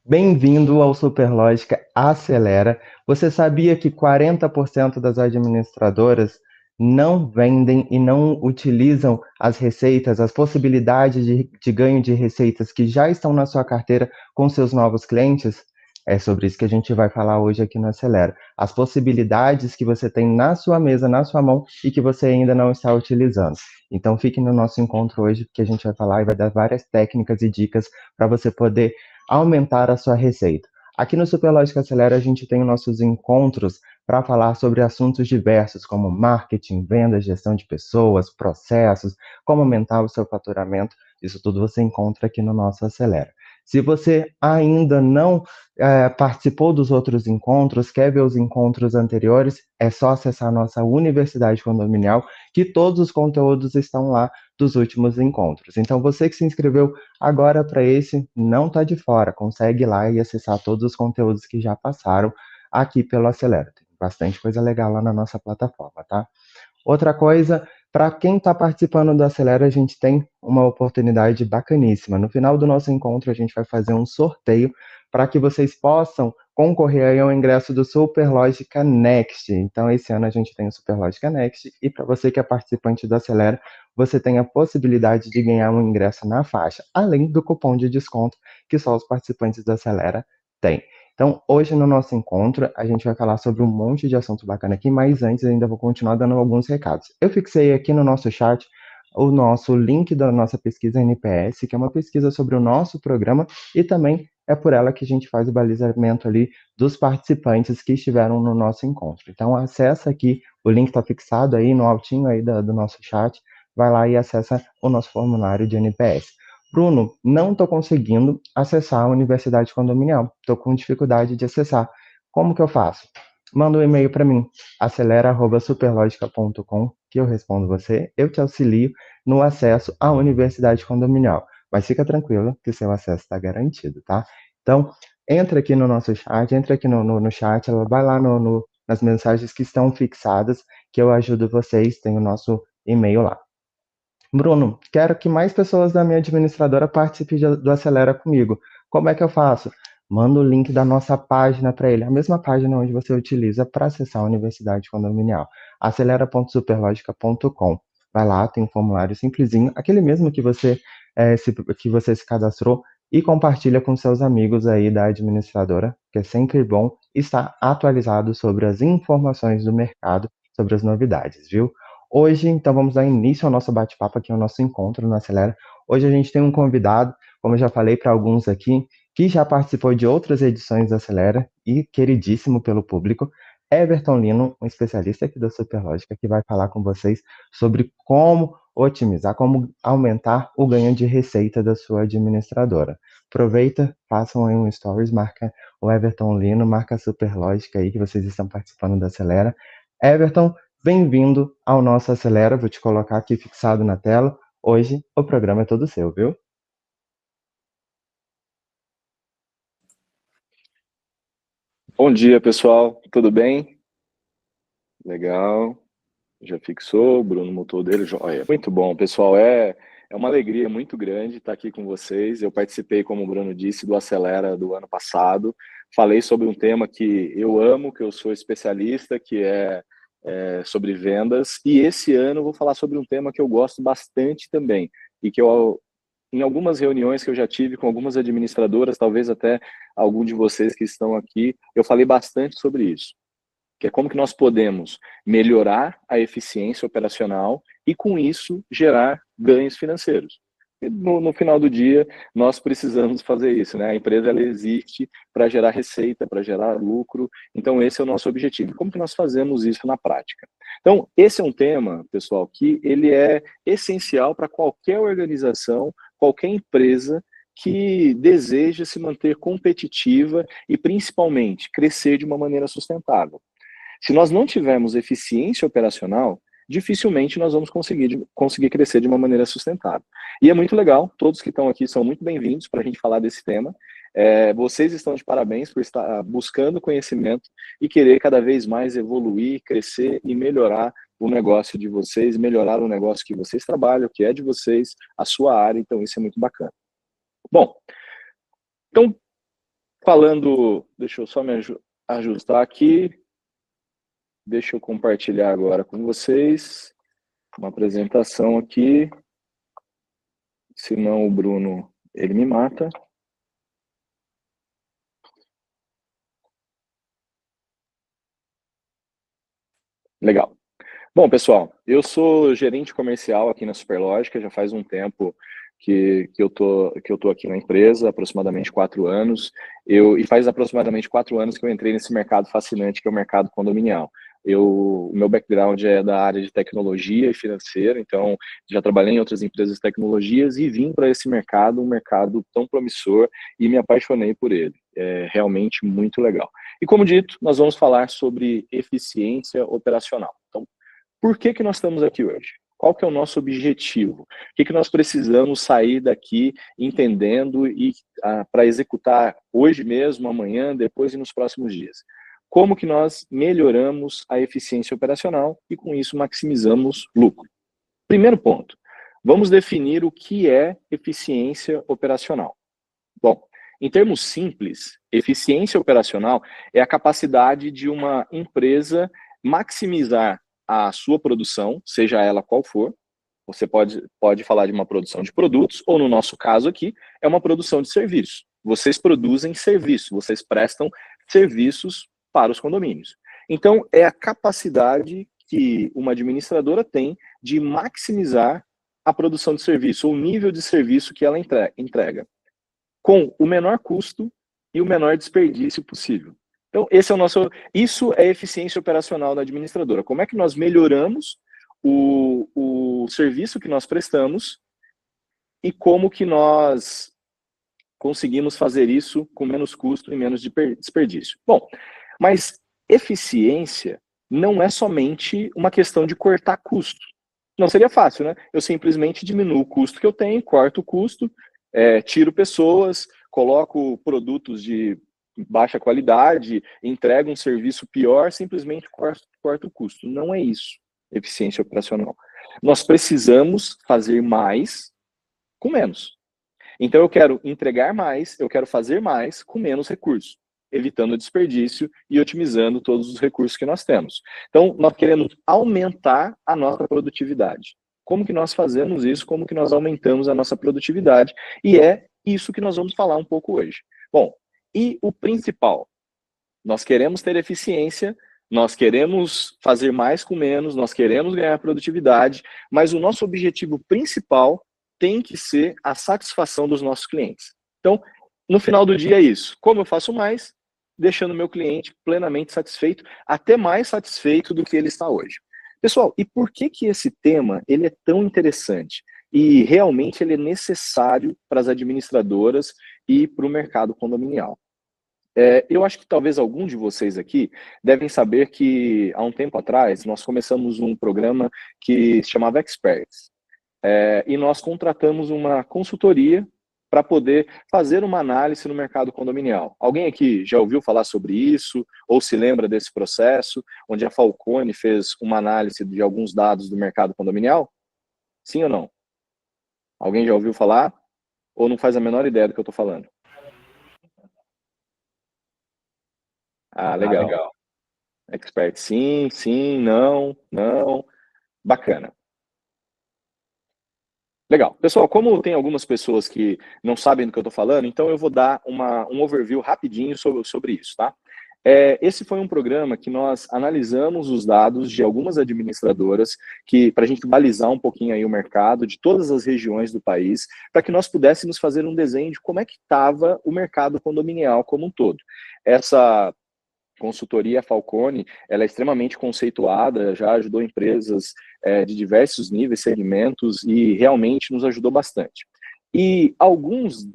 Bem-vindo ao Superlógica Acelera. Você sabia que 40% das administradoras não vendem e não utilizam as receitas, as possibilidades de ganho de receitas que já estão na sua carteira com seus novos clientes? É sobre isso que a gente vai falar hoje aqui no Acelera. As possibilidades que você tem na sua mesa, na sua mão e que você ainda não está utilizando. Então fique no nosso encontro hoje, porque a gente vai falar e vai dar várias técnicas e dicas para você poder aumentar a sua receita. Aqui no Superlógica Acelera a gente tem nossos encontros para falar sobre assuntos diversos, como marketing, vendas, gestão de pessoas, processos, como aumentar o seu faturamento. Isso tudo você encontra aqui no nosso Acelera. Se você ainda não participou dos outros encontros, quer ver os encontros anteriores, é só acessar a nossa Universidade Condominial, que todos os conteúdos estão lá dos últimos encontros. Então, você que se inscreveu agora para esse, não está de fora, consegue ir lá e acessar todos os conteúdos que já passaram aqui pelo Acelera. Tem bastante coisa legal lá na nossa plataforma, tá? Outra coisa, para quem está participando do Acelera, a gente tem uma oportunidade bacaníssima. No final do nosso encontro, a gente vai fazer um sorteio para que vocês possam concorrer aí ao ingresso do Superlógica Next. Então, esse ano a gente tem o Superlógica Next e para você que é participante do Acelera, você tem a possibilidade de ganhar um ingresso na faixa, além do cupom de desconto que só os participantes do Acelera têm. Então, hoje no nosso encontro, a gente vai falar sobre um monte de assunto bacana aqui, mas antes ainda vou continuar dando alguns recados. Eu fixei aqui no nosso chat o nosso link da nossa pesquisa NPS, que é uma pesquisa sobre o nosso programa, e também é por ela que a gente faz o balizamento ali dos participantes que estiveram no nosso encontro. Então, acessa aqui, o link está fixado aí no altinho aí do nosso chat, vai lá e acessa o nosso formulário de NPS. Bruno, não estou conseguindo acessar a Universidade Condominial. Estou com dificuldade de acessar. Como que eu faço? Manda um e-mail para mim, acelera@superlogica.com, que eu respondo você. Eu te auxilio no acesso à Universidade Condominial. Mas fica tranquilo que seu acesso está garantido, tá? Então, entra aqui no nosso chat, entra aqui no chat, ela vai lá nas mensagens que estão fixadas, que eu ajudo vocês, tem o nosso e-mail lá. Bruno, quero que mais pessoas da minha administradora participem do Acelera comigo. Como é que eu faço? Manda o link da nossa página para ele, a mesma página onde você utiliza para acessar a Universidade Condominial, acelera.superlogica.com. Vai lá, tem um formulário simplesinho, aquele mesmo que você se cadastrou, e compartilha com seus amigos aí da administradora, que é sempre bom estar atualizado sobre as informações do mercado, sobre as novidades, viu? Hoje, então, vamos dar início ao nosso bate-papo aqui, ao nosso encontro no Acelera. Hoje a gente tem um convidado, como eu já falei para alguns aqui, que já participou de outras edições do Acelera e queridíssimo pelo público, Everton Lino, um especialista aqui da Superlógica, que vai falar com vocês sobre como otimizar, como aumentar o ganho de receita da sua administradora. Aproveita, façam aí um stories, marca o Everton Lino, marca a Superlógica aí que vocês estão participando da Acelera. Everton, bem-vindo ao nosso Acelera, vou te colocar aqui fixado na tela. Hoje o programa é todo seu, viu? Bom dia, pessoal. Tudo bem? Legal. Já fixou, o Bruno mutou dele. Olha, muito bom, pessoal. É uma alegria muito grande estar aqui com vocês. Eu participei, como o Bruno disse, do Acelera do ano passado. Falei sobre um tema que eu amo, que eu sou especialista, que é sobre vendas. E esse ano eu vou falar sobre um tema que eu gosto bastante também e que eu em algumas reuniões que eu já tive com algumas administradoras, talvez até algum de vocês que estão aqui, eu falei bastante sobre isso, que é como que nós podemos melhorar a eficiência operacional e, com isso, gerar ganhos financeiros. E no final do dia, nós precisamos fazer isso, né? A empresa ela existe para gerar receita, para gerar lucro, então esse é o nosso objetivo. Como que nós fazemos isso na prática? Então, esse é um tema, pessoal, que ele é essencial para qualquer organização, qualquer empresa que deseja se manter competitiva e, principalmente, crescer de uma maneira sustentável. Se nós não tivermos eficiência operacional, dificilmente nós vamos conseguir crescer de uma maneira sustentável. E é muito legal, todos que estão aqui são muito bem-vindos para a gente falar desse tema. Vocês estão de parabéns por estar buscando conhecimento e querer cada vez mais evoluir, crescer e melhorar o negócio de vocês, melhorar o negócio que vocês trabalham, que é de vocês, a sua área, então isso é muito bacana. Bom, então falando, deixa eu só me ajustar aqui, deixa eu compartilhar agora com vocês uma apresentação aqui, senão o Bruno, ele me mata. Legal. Bom, pessoal, eu sou gerente comercial aqui na Superlógica, já faz um tempo que eu tô aqui na empresa, aproximadamente 4 anos. E faz aproximadamente 4 anos que eu entrei nesse mercado fascinante que é o mercado condominial. O meu background é da área de tecnologia e financeira, então já trabalhei em outras empresas de tecnologias e vim para esse mercado, um mercado tão promissor, e me apaixonei por ele. É realmente muito legal. E como dito, nós vamos falar sobre eficiência operacional. Então, por que nós estamos aqui hoje? Qual que é o nosso objetivo? O que nós precisamos sair daqui entendendo e para executar hoje mesmo, amanhã, depois e nos próximos dias? Como que nós melhoramos a eficiência operacional e com isso maximizamos lucro? Primeiro ponto, vamos definir o que é eficiência operacional. Bom, em termos simples, eficiência operacional é a capacidade de uma empresa maximizar a sua produção, seja ela qual for. Você pode falar de uma produção de produtos, ou no nosso caso aqui, é uma produção de serviço. Vocês produzem serviço, vocês prestam serviços para os condomínios. Então, é a capacidade que uma administradora tem de maximizar a produção de serviço, ou o nível de serviço que ela entrega, com o menor custo e o menor desperdício possível. Então, isso é eficiência operacional da administradora. Como é que nós melhoramos o serviço que nós prestamos e como que nós conseguimos fazer isso com menos custo e menos desperdício. Bom, mas eficiência não é somente uma questão de cortar custo. Não seria fácil, né? Eu simplesmente diminuo o custo que eu tenho, corto o custo, tiro pessoas, coloco produtos de baixa qualidade, entrego um serviço pior, simplesmente corto o custo. Não é isso, eficiência operacional. Nós precisamos fazer mais com menos. Então eu quero entregar mais, eu quero fazer mais com menos recursos, evitando desperdício e otimizando todos os recursos que nós temos. Então, nós queremos aumentar a nossa produtividade. Como que nós fazemos isso? Como que nós aumentamos a nossa produtividade? E é isso que nós vamos falar um pouco hoje. Bom, e o principal? Nós queremos ter eficiência, nós queremos fazer mais com menos, nós queremos ganhar produtividade, mas o nosso objetivo principal tem que ser a satisfação dos nossos clientes. Então, no final do dia é isso. Como eu faço mais? Deixando meu cliente plenamente satisfeito, até mais satisfeito do que ele está hoje. Pessoal, e por que esse tema ele é tão interessante? E realmente ele é necessário para as administradoras e para o mercado condominial. Eu acho que talvez algum de vocês aqui devem saber que há um tempo atrás nós começamos um programa que se chamava Experts. E nós contratamos uma consultoria para poder fazer uma análise no mercado condominial. Alguém aqui já ouviu falar sobre isso, ou se lembra desse processo, onde a Falcone fez uma análise de alguns dados do mercado condominial? Sim ou não? Alguém já ouviu falar? Ou não faz a menor ideia do que eu estou falando? Ah, legal. Expert, sim, sim, não, não. Bacana. Legal. Pessoal, como tem algumas pessoas que não sabem do que eu estou falando, então eu vou dar um overview rapidinho sobre isso, tá? Esse foi um programa que nós analisamos os dados de algumas administradoras para a gente balizar um pouquinho aí o mercado de todas as regiões do país, para que nós pudéssemos fazer um desenho de como é que estava o mercado condominial como um todo. Essa consultoria Falcone, ela é extremamente conceituada, já ajudou empresas de diversos níveis, segmentos, e realmente nos ajudou bastante. E alguns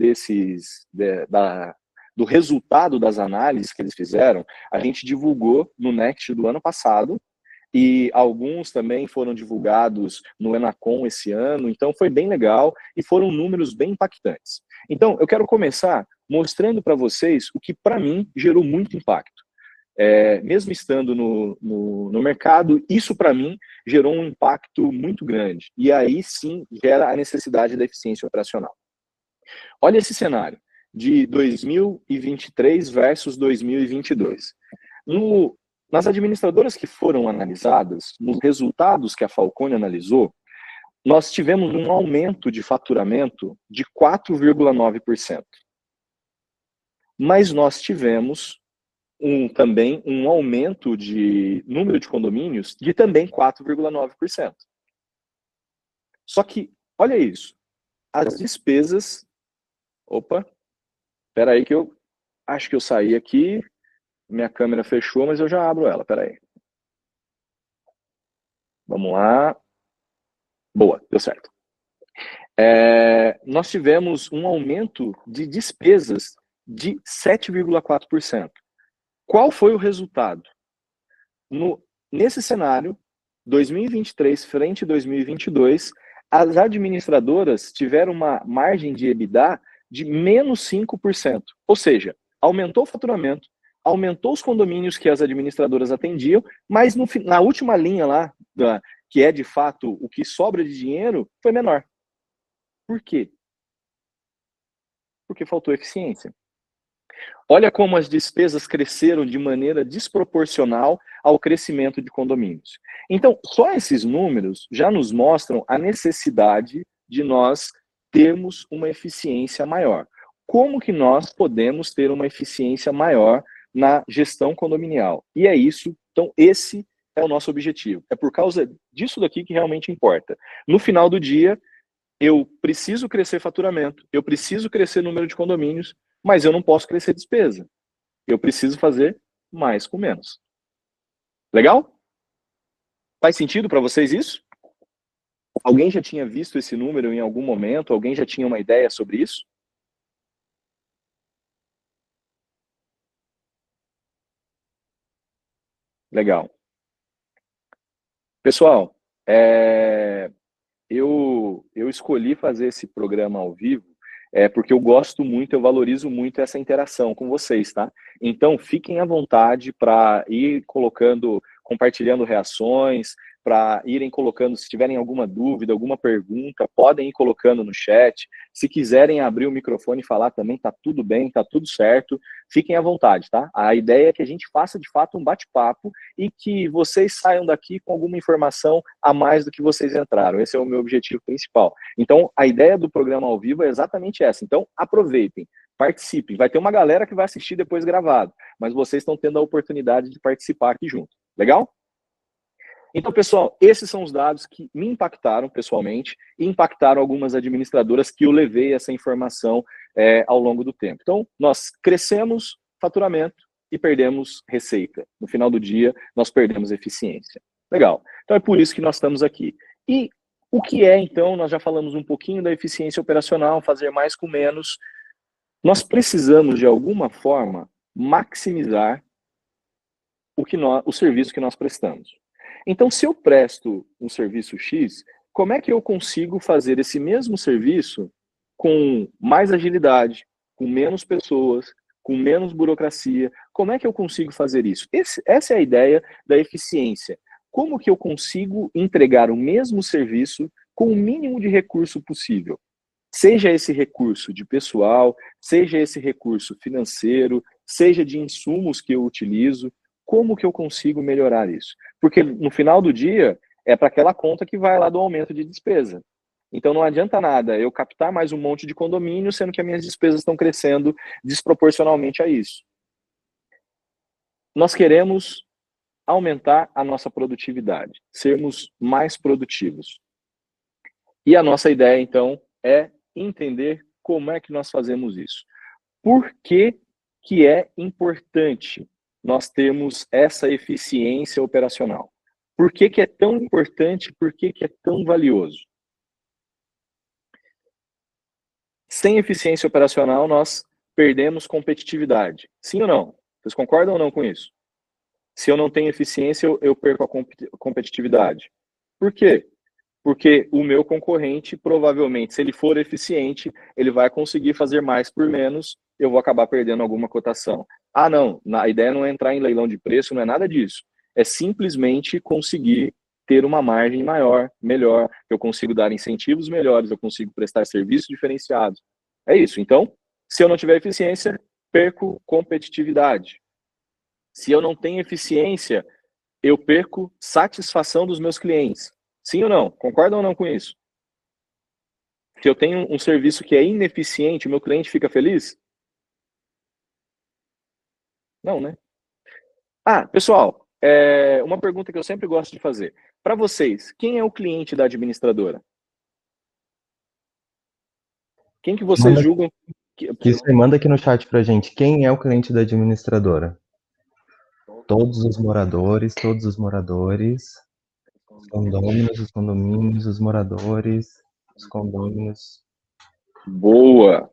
do resultado das análises que eles fizeram, a gente divulgou no Next do ano passado, e alguns também foram divulgados no Enacom esse ano, então foi bem legal, e foram números bem impactantes. Então, eu quero começar mostrando para vocês o que, para mim, gerou muito impacto. Mesmo estando no mercado, isso para mim gerou um impacto muito grande. E aí sim gera a necessidade da eficiência operacional. Olha esse cenário. de 2023 versus 2022. Nas administradoras que foram analisadas, nos resultados que a Falconi analisou, nós tivemos um aumento de faturamento de 4,9%. Mas nós tivemos também um aumento de número de condomínios de também 4,9%. Só que, olha isso, as despesas... Opa, espera aí que eu acho que eu saí aqui, minha câmera fechou, mas eu já abro ela, espera aí. Vamos lá. Boa, deu certo. Nós tivemos um aumento de despesas de 7,4%. Qual foi o resultado? Nesse cenário, 2023 frente a 2022, as administradoras tiveram uma margem de EBITDA de menos 5%. Ou seja, aumentou o faturamento, aumentou os condomínios que as administradoras atendiam, mas na última linha lá, que é de fato o que sobra de dinheiro, foi menor. Por quê? Porque faltou eficiência. Olha como as despesas cresceram de maneira desproporcional ao crescimento de condomínios. Então, só esses números já nos mostram a necessidade de nós termos uma eficiência maior. Como que nós podemos ter uma eficiência maior na gestão condominial? E é isso, então esse é o nosso objetivo. É por causa disso daqui que realmente importa. No final do dia, eu preciso crescer faturamento, eu preciso crescer número de condomínios, mas eu não posso crescer despesa. Eu preciso fazer mais com menos. Legal? Faz sentido para vocês isso? Alguém já tinha visto esse número em algum momento? Alguém já tinha uma ideia sobre isso? Legal. Pessoal, eu escolhi fazer esse programa ao vivo porque eu gosto muito, eu valorizo muito essa interação com vocês, tá? Então, fiquem à vontade para ir compartilhando reações, para irem colocando, se tiverem alguma dúvida, alguma pergunta, podem ir colocando no chat. Se quiserem abrir o microfone e falar também, tá tudo bem, tá tudo certo. Fiquem à vontade, tá? A ideia é que a gente faça, de fato, um bate-papo e que vocês saiam daqui com alguma informação a mais do que vocês entraram. Esse é o meu objetivo principal. Então, a ideia do programa ao vivo é exatamente essa. Então, aproveitem, participem. Vai ter uma galera que vai assistir depois gravado, mas vocês estão tendo a oportunidade de participar aqui junto. Legal? Então, pessoal, esses são os dados que me impactaram pessoalmente e impactaram algumas administradoras que eu levei essa informação ao longo do tempo. Então, nós crescemos faturamento e perdemos receita. No final do dia, nós perdemos eficiência. Legal. Então, é por isso que nós estamos aqui. E o que é, então, nós já falamos um pouquinho da eficiência operacional, fazer mais com menos. Nós precisamos, de alguma forma, maximizar o serviço que nós prestamos. Então, se eu presto um serviço X, como é que eu consigo fazer esse mesmo serviço com mais agilidade, com menos pessoas, com menos burocracia? Como é que eu consigo fazer isso? Essa é a ideia da eficiência. Como que eu consigo entregar o mesmo serviço com o mínimo de recurso possível? Seja esse recurso de pessoal, seja esse recurso financeiro, seja de insumos que eu utilizo, como que eu consigo melhorar isso? Porque no final do dia, é para aquela conta que vai lá do aumento de despesa. Então não adianta nada eu captar mais um monte de condomínio, sendo que as minhas despesas estão crescendo desproporcionalmente a isso. Nós queremos aumentar a nossa produtividade, sermos mais produtivos. E a nossa ideia, então, é entender como é que nós fazemos isso. Por que que é importante nós termos essa eficiência operacional? Por que que é tão importante? Por que que é tão valioso? Sem eficiência operacional, nós perdemos competitividade. Sim ou não? Vocês concordam ou não com isso? Se eu não tenho eficiência, eu perco a competitividade. Por quê? Porque o meu concorrente, provavelmente, se ele for eficiente, ele vai conseguir fazer mais por menos, eu vou acabar perdendo alguma cotação. Ah, não, a ideia não é entrar em leilão de preço, não é nada disso. É simplesmente conseguir ter uma margem maior, melhor, eu consigo dar incentivos melhores, eu consigo prestar serviços diferenciados. É isso. Então, Se eu não tiver eficiência, perco competitividade. Se eu não tenho eficiência, eu perco satisfação dos meus clientes. Sim ou não? Concordam ou não com isso? Se eu tenho um serviço que é ineficiente, o meu cliente fica feliz? Não, né? Ah, pessoal, uma pergunta que eu sempre gosto de fazer. Para vocês, quem é o cliente da administradora? Quem que vocês Manda, julgam isso aí, manda aqui no chat pra gente. Quem é o cliente da administradora? Todos os moradores, os condôminos, os condomínios, os moradores, os condôminos. Boa,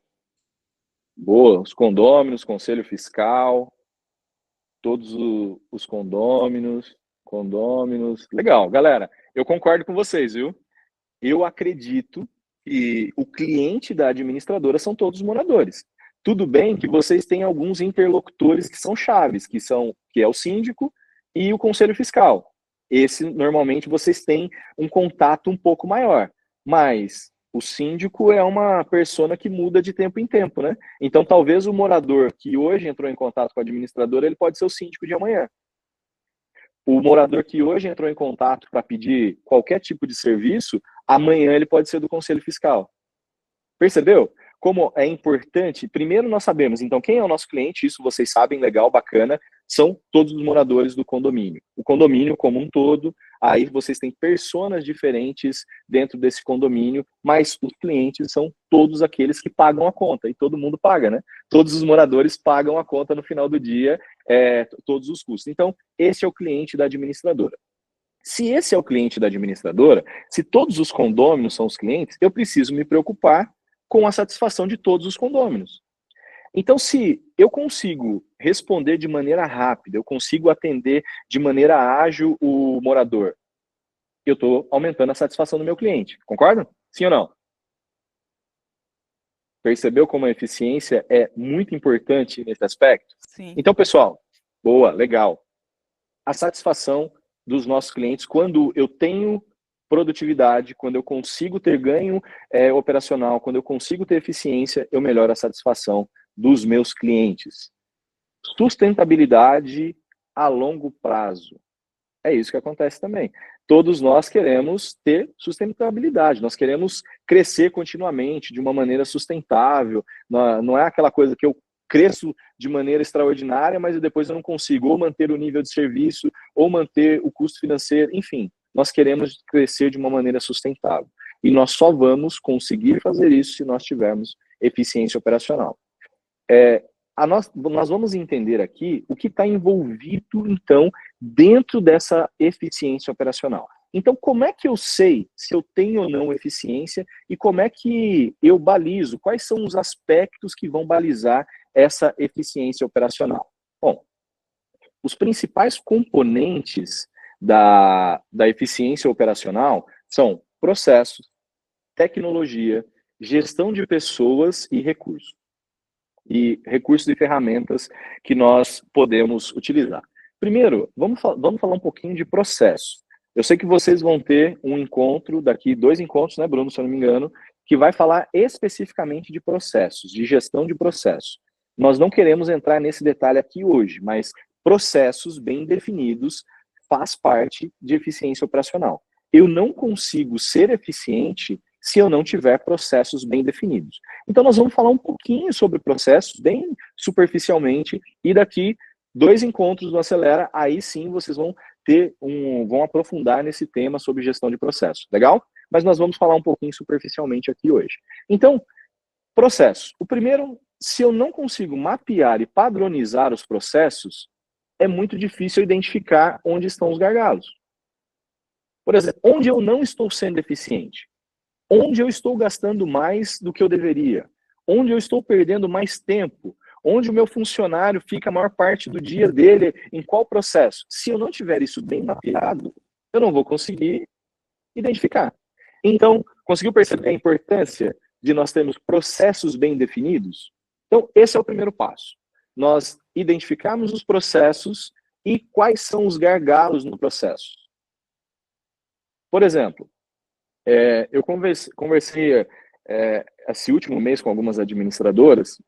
boa. Os condôminos, conselho fiscal, todos os condôminos. Legal, galera. Eu concordo com vocês, viu? Eu acredito que o cliente da administradora são todos os moradores. Tudo bem que vocês têm alguns interlocutores que são chaves, que é o síndico e o conselho fiscal. Esse, normalmente, vocês têm um contato um pouco maior. Mas o síndico é uma persona que muda de tempo em tempo, né? Então, talvez o morador que hoje entrou em contato com a administradora, ele pode ser o síndico de amanhã. O morador que hoje entrou em contato para pedir qualquer tipo de serviço, amanhã ele pode ser do conselho fiscal. Percebeu? Como é importante, primeiro nós sabemos, então, quem é o nosso cliente, isso vocês sabem, legal, bacana, são todos os moradores do condomínio. O condomínio como um todo, aí vocês têm personas diferentes dentro desse condomínio, mas os clientes são todos aqueles que pagam a conta, e todo mundo paga, né? Todos os moradores pagam a conta no final do dia, todos os custos. Então, esse é o cliente da administradora. Se esse é o cliente da administradora, se todos os condôminos são os clientes, eu preciso me preocupar com a satisfação de todos os condôminos. Então, se eu consigo responder de maneira rápida, eu consigo atender de maneira ágil o morador, eu estou aumentando a satisfação do meu cliente. Concordam? Sim ou não? Percebeu como a eficiência é muito importante nesse aspecto? Sim. Então, pessoal, boa, legal. A satisfação dos nossos clientes, quando eu tenho produtividade, quando eu consigo ter ganho operacional, quando eu consigo ter eficiência, eu melhoro a satisfação dos meus clientes. Sustentabilidade a longo prazo. É isso que acontece também. Todos nós queremos ter sustentabilidade, nós queremos crescer continuamente de uma maneira sustentável. Não é aquela coisa que eu cresço de maneira extraordinária, mas depois eu não consigo ou manter o nível de serviço, ou manter o custo financeiro, enfim. Nós queremos crescer de uma maneira sustentável. E nós só vamos conseguir fazer isso se nós tivermos eficiência operacional. Nós vamos entender aqui o que está envolvido, então, dentro dessa eficiência operacional. Então, como é que eu sei se eu tenho ou não eficiência e como é que eu balizo? Quais são os aspectos que vão balizar essa eficiência operacional? Bom, os principais componentes da eficiência operacional são processos, tecnologia, gestão de pessoas e recursos. E recursos e ferramentas que nós podemos utilizar. Primeiro, vamos falar um pouquinho de processo. Eu sei que vocês vão ter um encontro, daqui 2 encontros, né, Bruno, se eu não me engano, que vai falar especificamente de processos, de gestão de processos. Nós não queremos entrar nesse detalhe aqui hoje, mas processos bem definidos faz parte de eficiência operacional. Eu não consigo ser eficiente se eu não tiver processos bem definidos. Então, nós vamos falar um pouquinho sobre processos, bem superficialmente, e daqui 2 encontros do Acelera, aí sim vocês vão vão aprofundar nesse tema sobre gestão de processos. Legal? Mas nós vamos falar um pouquinho superficialmente aqui hoje. Então, processo. O primeiro, se eu não consigo mapear e padronizar os processos, é muito difícil identificar onde estão os gargalos. Por exemplo, onde eu não estou sendo eficiente? Onde eu estou gastando mais do que eu deveria? Onde eu estou perdendo mais tempo? Onde o meu funcionário fica a maior parte do dia dele? Em qual processo? Se eu não tiver isso bem mapeado, eu não vou conseguir identificar. Então, conseguiu perceber a importância de nós termos processos bem definidos? Então, esse é o primeiro passo. Nós identificarmos os processos e quais são os gargalos no processo. Por exemplo, eu conversei esse último mês com algumas administradoras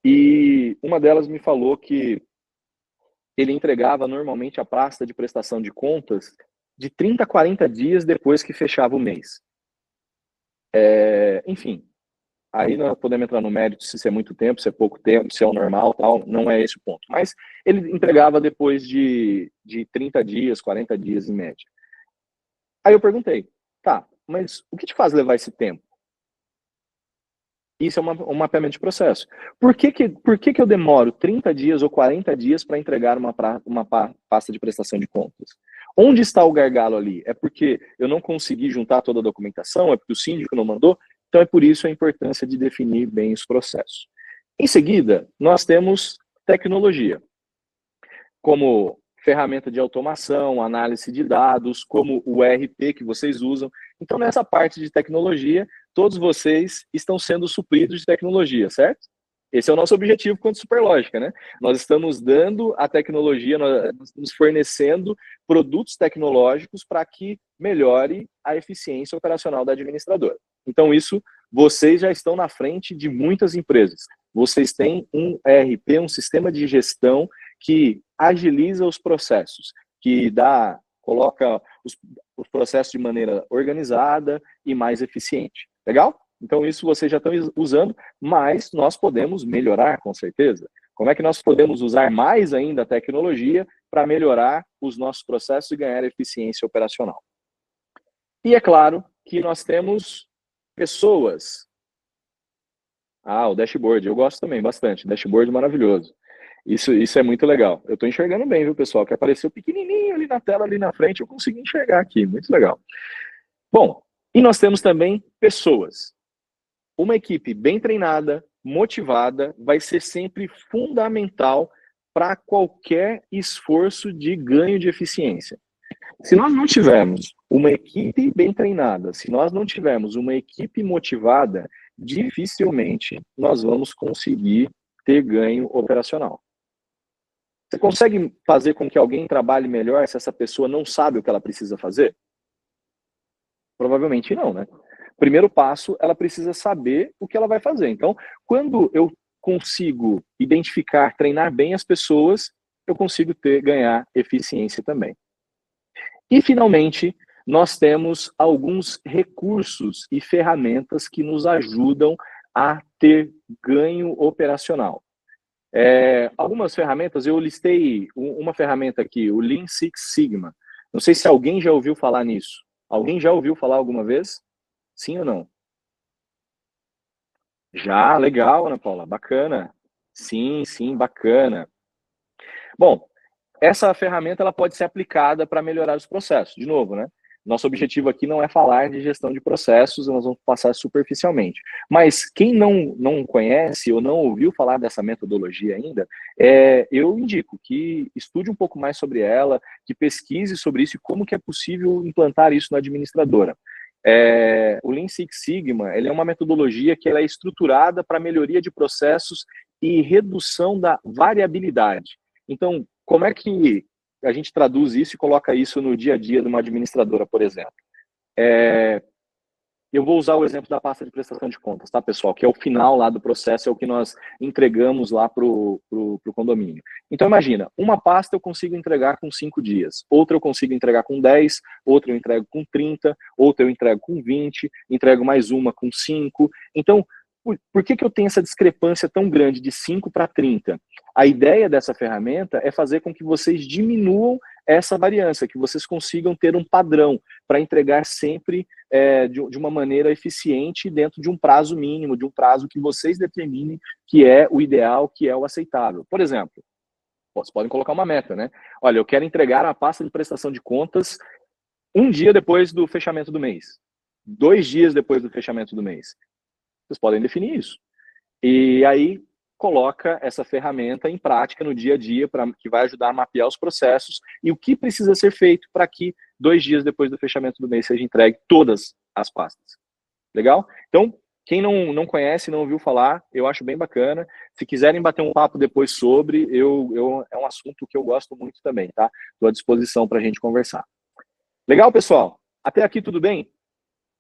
e uma delas me falou que ele entregava normalmente a pasta de prestação de contas de 30 a 40 dias depois que fechava o mês. Enfim, aí nós podemos entrar no mérito se isso é muito tempo, se é pouco tempo, se é o normal, tal, não é esse o ponto. Mas ele entregava depois de 30 dias, 40 dias em média. Aí eu perguntei, tá, mas o que te faz levar esse tempo? Isso é um mapeamento de processo. Por que eu demoro 30 dias ou 40 dias para entregar uma pasta de prestação de contas? Onde está o gargalo ali? É porque eu não consegui juntar toda a documentação? É porque o síndico não mandou? Então é por isso a importância de definir bem os processos. Em seguida, nós temos tecnologia, como ferramenta de automação, análise de dados, como o ERP que vocês usam. Então, nessa parte de tecnologia, todos vocês estão sendo supridos de tecnologia, certo? Esse é o nosso objetivo quanto Superlógica, né? Nós estamos dando a tecnologia, nós estamos fornecendo produtos tecnológicos para que melhore a eficiência operacional da administradora. Então, isso, vocês já estão na frente de muitas empresas. Vocês têm um ERP, um sistema de gestão que agiliza os processos, que coloca os processos de maneira organizada e mais eficiente. Legal? Então, isso vocês já estão usando, mas nós podemos melhorar, com certeza. Como é que nós podemos usar mais ainda a tecnologia para melhorar os nossos processos e ganhar eficiência operacional? E é claro que nós temos pessoas. O dashboard, eu gosto também bastante. Dashboard maravilhoso. Isso é muito legal. Eu estou enxergando bem, viu, pessoal? Que apareceu pequenininho ali na tela, ali na frente, eu consegui enxergar aqui. Muito legal. Bom, e nós temos também pessoas. Uma equipe bem treinada, motivada, vai ser sempre fundamental para qualquer esforço de ganho de eficiência. Se nós não tivermos uma equipe bem treinada, se nós não tivermos uma equipe motivada, dificilmente nós vamos conseguir ter ganho operacional. Você consegue fazer com que alguém trabalhe melhor se essa pessoa não sabe o que ela precisa fazer? Provavelmente não, né? Primeiro passo, ela precisa saber o que ela vai fazer. Então, quando eu consigo identificar, treinar bem as pessoas, eu consigo ganhar eficiência também. E, finalmente, nós temos alguns recursos e ferramentas que nos ajudam a ter ganho operacional. Algumas ferramentas, eu listei uma ferramenta aqui, o Lean Six Sigma. Não sei se alguém já ouviu falar nisso. Alguém já ouviu falar alguma vez? Sim ou não? Já, legal, Ana Paula, bacana. Sim, bacana. Bom, essa ferramenta ela pode ser aplicada para melhorar os processos. De novo, né? Nosso objetivo aqui não é falar de gestão de processos, nós vamos passar superficialmente. Mas quem não conhece ou não ouviu falar dessa metodologia ainda, eu indico que estude um pouco mais sobre ela, que pesquise sobre isso e como que é possível implantar isso na administradora. O Lean Six Sigma ele é uma metodologia que ela é estruturada para melhoria de processos e redução da variabilidade. Então, como é que a gente traduz isso e coloca isso no dia a dia de uma administradora, por exemplo? Eu vou usar o exemplo da pasta de prestação de contas, tá, pessoal? Que é o final lá do processo, é o que nós entregamos lá para o condomínio. Então, imagina, uma pasta eu consigo entregar com 5 dias, outra eu consigo entregar com 10, outra eu entrego com 30, outra eu entrego com 20, entrego mais uma com 5. Então, por que eu tenho essa discrepância tão grande de 5 para 30? A ideia dessa ferramenta é fazer com que vocês diminuam essa variância, que vocês consigam ter um padrão para entregar sempre de uma maneira eficiente dentro de um prazo mínimo, de um prazo que vocês determinem que é o ideal, que é o aceitável. Por exemplo, vocês podem colocar uma meta, né? Olha, eu quero entregar a pasta de prestação de contas 1 dia depois do fechamento do mês, 2 dias depois do fechamento do mês. Vocês podem definir isso. E aí, coloca essa ferramenta em prática no dia a dia, que vai ajudar a mapear os processos e o que precisa ser feito para que 2 dias depois do fechamento do mês seja entregue todas as pastas. Legal? Então, quem não conhece, não ouviu falar, eu acho bem bacana. Se quiserem bater um papo depois sobre, é um assunto que eu gosto muito também, tá? Estou à disposição para a gente conversar. Legal, pessoal? Até aqui tudo bem?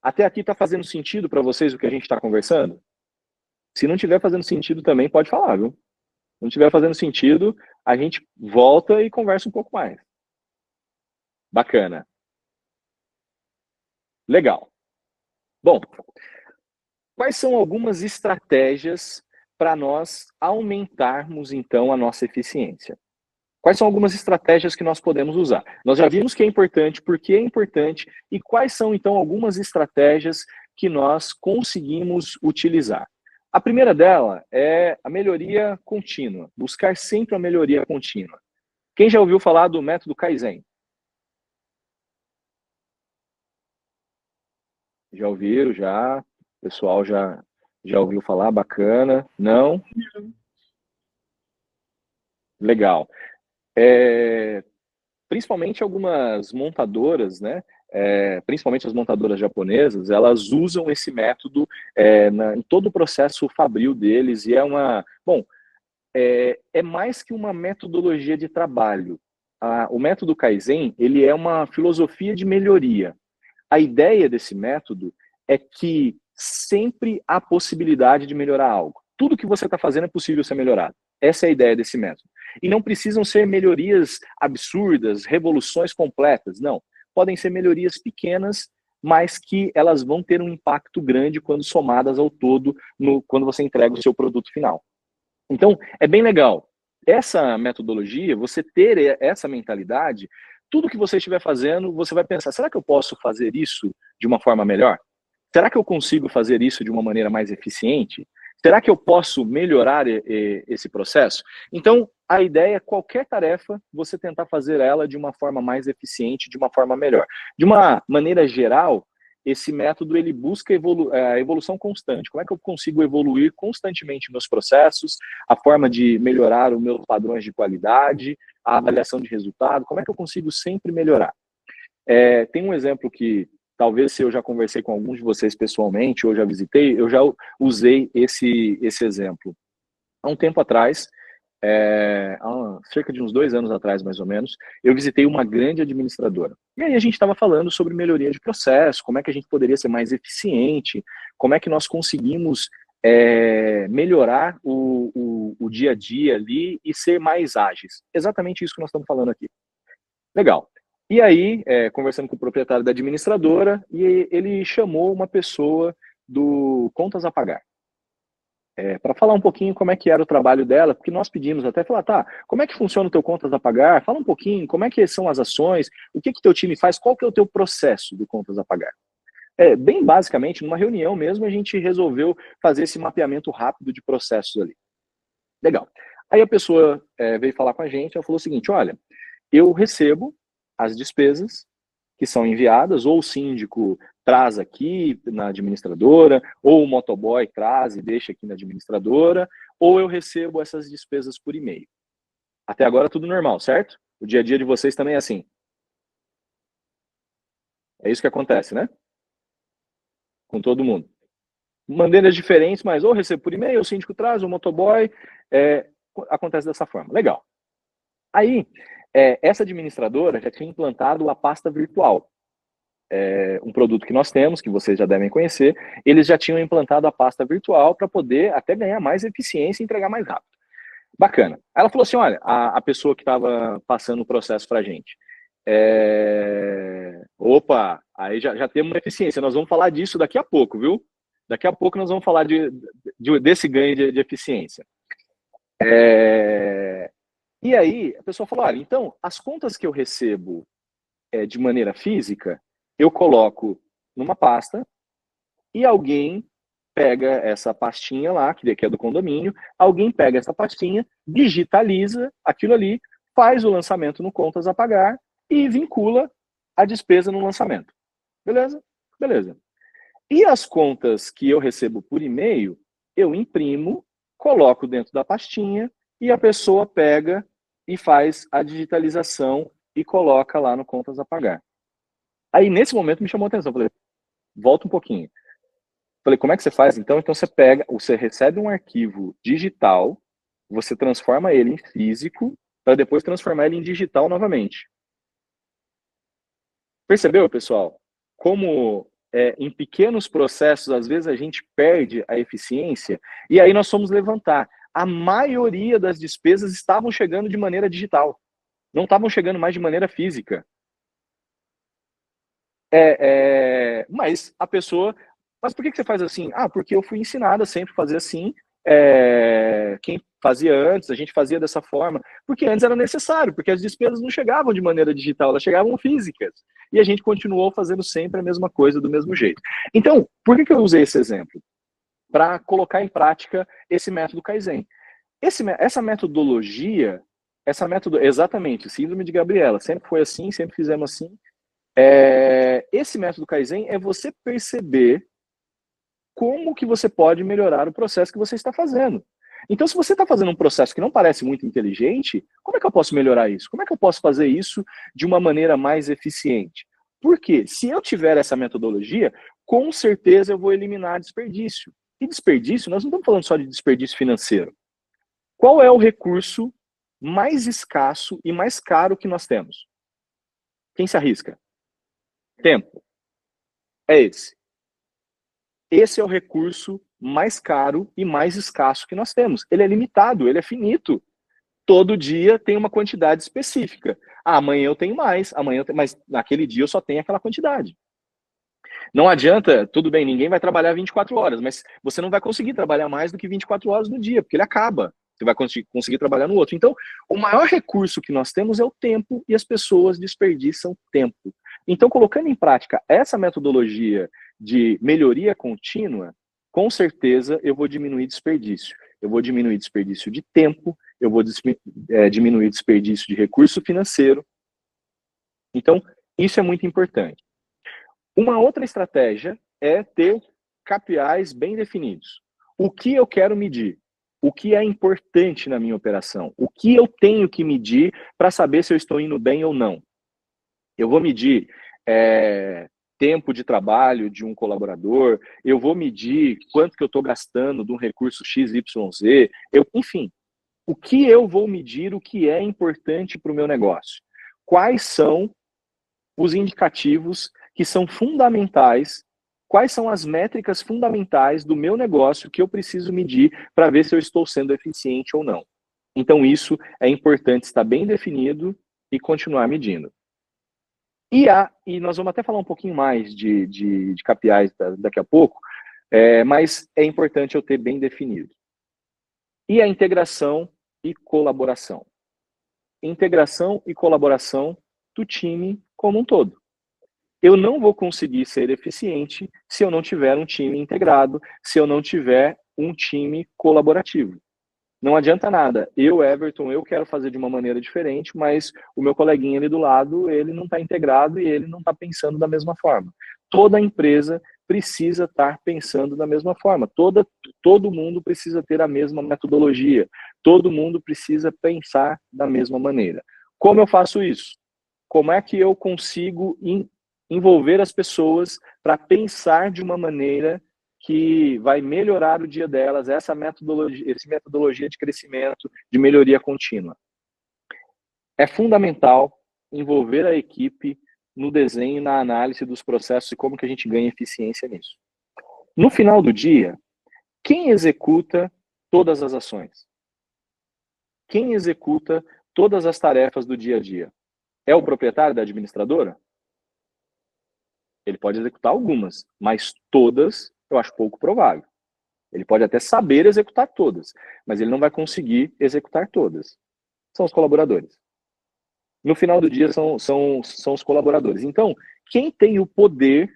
Até aqui está fazendo sentido para vocês o que a gente está conversando? Se não estiver fazendo sentido também, pode falar, viu? Se não estiver fazendo sentido, a gente volta e conversa um pouco mais. Bacana. Legal. Bom, quais são algumas estratégias para nós aumentarmos, então, a nossa eficiência? Quais são algumas estratégias que nós podemos usar? Nós já vimos que é importante, por que é importante, e quais são, então, algumas estratégias que nós conseguimos utilizar. A primeira dela é a melhoria contínua, buscar sempre a melhoria contínua. Quem já ouviu falar do método Kaizen? Já ouviram, já? O pessoal já ouviu falar? Bacana. Não? Legal. Principalmente algumas montadoras, né? Principalmente as montadoras japonesas, elas usam esse método em todo o processo fabril deles, e é mais que uma metodologia de trabalho. O método Kaizen, ele é uma filosofia de melhoria. A ideia desse método é que sempre há possibilidade de melhorar algo. Tudo que você está fazendo é possível ser melhorado. Essa é a ideia desse método. E não precisam ser melhorias absurdas, revoluções completas, não. Podem ser melhorias pequenas, mas que elas vão ter um impacto grande quando somadas ao todo, quando você entrega o seu produto final. Então, é bem legal. Essa metodologia, você ter essa mentalidade, tudo que você estiver fazendo, você vai pensar, será que eu posso fazer isso de uma forma melhor? Será que eu consigo fazer isso de uma maneira mais eficiente? Será que eu posso melhorar esse processo? Então, a ideia é qualquer tarefa, você tentar fazer ela de uma forma mais eficiente, de uma forma melhor. De uma maneira geral, esse método ele busca a evolução constante. Como é que eu consigo evoluir constantemente meus processos, a forma de melhorar os meus padrões de qualidade, a avaliação de resultado, como é que eu consigo sempre melhorar? Tem um exemplo que talvez se eu já conversei com alguns de vocês pessoalmente, ou já visitei, eu já usei esse exemplo. Há um tempo atrás, há cerca de uns 2 anos atrás, mais ou menos, eu visitei uma grande administradora. E aí a gente estava falando sobre melhoria de processo, como é que a gente poderia ser mais eficiente, como é que nós conseguimos melhorar o dia a dia ali e ser mais ágeis. Exatamente isso que nós estamos falando aqui. Legal. E aí, conversando com o proprietário da administradora, e ele chamou uma pessoa do Contas a Pagar. Para falar um pouquinho como é que era o trabalho dela, porque nós pedimos até, falar, tá, como é que funciona o teu Contas a Pagar? Fala um pouquinho, como é que são as ações, o que teu time faz, qual que é o teu processo do Contas a Pagar? Bem basicamente, numa reunião mesmo, a gente resolveu fazer esse mapeamento rápido de processos ali. Legal. Aí a pessoa veio falar com a gente, ela falou o seguinte, olha, eu recebo as despesas que são enviadas, ou o síndico traz aqui na administradora, ou o motoboy traz e deixa aqui na administradora, ou eu recebo essas despesas por e-mail. Até agora tudo normal, certo? O dia a dia de vocês também é assim. É isso que acontece, né? Com todo mundo. Maneiras diferentes, mas ou recebo por e-mail, o síndico traz, o motoboy, acontece dessa forma. Legal. Aí, essa administradora já tinha implantado a pasta virtual. Um produto que nós temos, que vocês já devem conhecer, eles já tinham implantado a pasta virtual para poder até ganhar mais eficiência e entregar mais rápido. Bacana. Ela falou assim, olha, a pessoa que estava passando o processo para a gente, opa, aí já temos uma eficiência, nós vamos falar disso daqui a pouco, viu? Daqui a pouco nós vamos falar desse ganho de eficiência. E aí, a pessoa falou, olha, então, as contas que eu recebo de maneira física, eu coloco numa pasta e alguém pega essa pastinha lá, que é do condomínio, alguém pega essa pastinha, digitaliza aquilo ali, faz o lançamento no Contas a Pagar e vincula a despesa no lançamento. Beleza? Beleza. E as contas que eu recebo por e-mail, eu imprimo, coloco dentro da pastinha e a pessoa pega e faz a digitalização e coloca lá no Contas a Pagar. Aí, nesse momento, me chamou a atenção. Falei, volta um pouquinho. Falei, como é que você faz? Então, você recebe um arquivo digital, você transforma ele em físico, para depois transformar ele em digital novamente. Percebeu, pessoal? Como em pequenos processos, às vezes a gente perde a eficiência, e aí nós fomos levantar. A maioria das despesas estavam chegando de maneira digital, não estavam chegando mais de maneira física. Mas a pessoa... Mas por que você faz assim? Ah, porque eu fui ensinada a sempre fazer assim. Quem fazia antes, a gente fazia dessa forma, porque antes era necessário, porque as despesas não chegavam de maneira digital, elas chegavam físicas. E a gente continuou fazendo sempre a mesma coisa, do mesmo jeito. Então, por que eu usei esse exemplo? Para colocar em prática esse método Kaizen. Essa metodologia, exatamente, síndrome de Gabriela, sempre foi assim, sempre fizemos assim. Esse método Kaizen é você perceber como que você pode melhorar o processo que você está fazendo. Então, se você está fazendo um processo que não parece muito inteligente, como é que eu posso melhorar isso? Como é que eu posso fazer isso de uma maneira mais eficiente? Porque se eu tiver essa metodologia, com certeza eu vou eliminar desperdício. E desperdício, nós não estamos falando só de desperdício financeiro. Qual é o recurso mais escasso e mais caro que nós temos? Quem se arrisca? Tempo. É esse. Esse é o recurso mais caro e mais escasso que nós temos. Ele é limitado, ele é finito. Todo dia tem uma quantidade específica. Ah, amanhã eu tenho mais, mas naquele dia eu só tenho aquela quantidade. Não adianta, tudo bem, ninguém vai trabalhar 24 horas, mas você não vai conseguir trabalhar mais do que 24 horas no dia, porque ele acaba. Você vai conseguir trabalhar no outro. Então, o maior recurso que nós temos é o tempo, e as pessoas desperdiçam tempo. Então, colocando em prática essa metodologia de melhoria contínua, com certeza eu vou diminuir desperdício. Eu vou diminuir desperdício de tempo, eu vou diminuir desperdício de recurso financeiro. Então, isso é muito importante. Uma outra estratégia é ter KPIs bem definidos. O que eu quero medir? O que é importante na minha operação? O que eu tenho que medir para saber se eu estou indo bem ou não? Eu vou medir tempo de trabalho de um colaborador, eu vou medir quanto que eu estou gastando de um recurso XYZ, enfim, o que eu vou medir, o que é importante para o meu negócio? Quais são os indicativos que são fundamentais, quais são as métricas fundamentais do meu negócio que eu preciso medir para ver se eu estou sendo eficiente ou não. Então isso é importante estar bem definido e continuar medindo. E nós vamos até falar um pouquinho mais de KPIs daqui a pouco, mas é importante eu ter bem definido. E a integração e colaboração. Integração e colaboração do time como um todo. Eu não vou conseguir ser eficiente se eu não tiver um time integrado, se eu não tiver um time colaborativo. Não adianta nada. Eu, Everton, eu quero fazer de uma maneira diferente, mas o meu coleguinha ali do lado, ele não está integrado e ele não está pensando da mesma forma. Toda empresa precisa estar pensando da mesma forma. Todo mundo precisa ter a mesma metodologia. Todo mundo precisa pensar da mesma maneira. Como eu faço isso? Como é que eu consigo envolver as pessoas para pensar de uma maneira que vai melhorar o dia delas, essa metodologia de crescimento, de melhoria contínua? É fundamental envolver a equipe no desenho, na análise dos processos e como que a gente ganha eficiência nisso. No final do dia, quem executa todas as ações? Quem executa todas as tarefas do dia a dia? É o proprietário da administradora? Ele pode executar algumas, mas todas eu acho pouco provável. Ele pode até saber executar todas, mas ele não vai conseguir executar todas. São os colaboradores. No final do dia, são os colaboradores. Então, quem tem o poder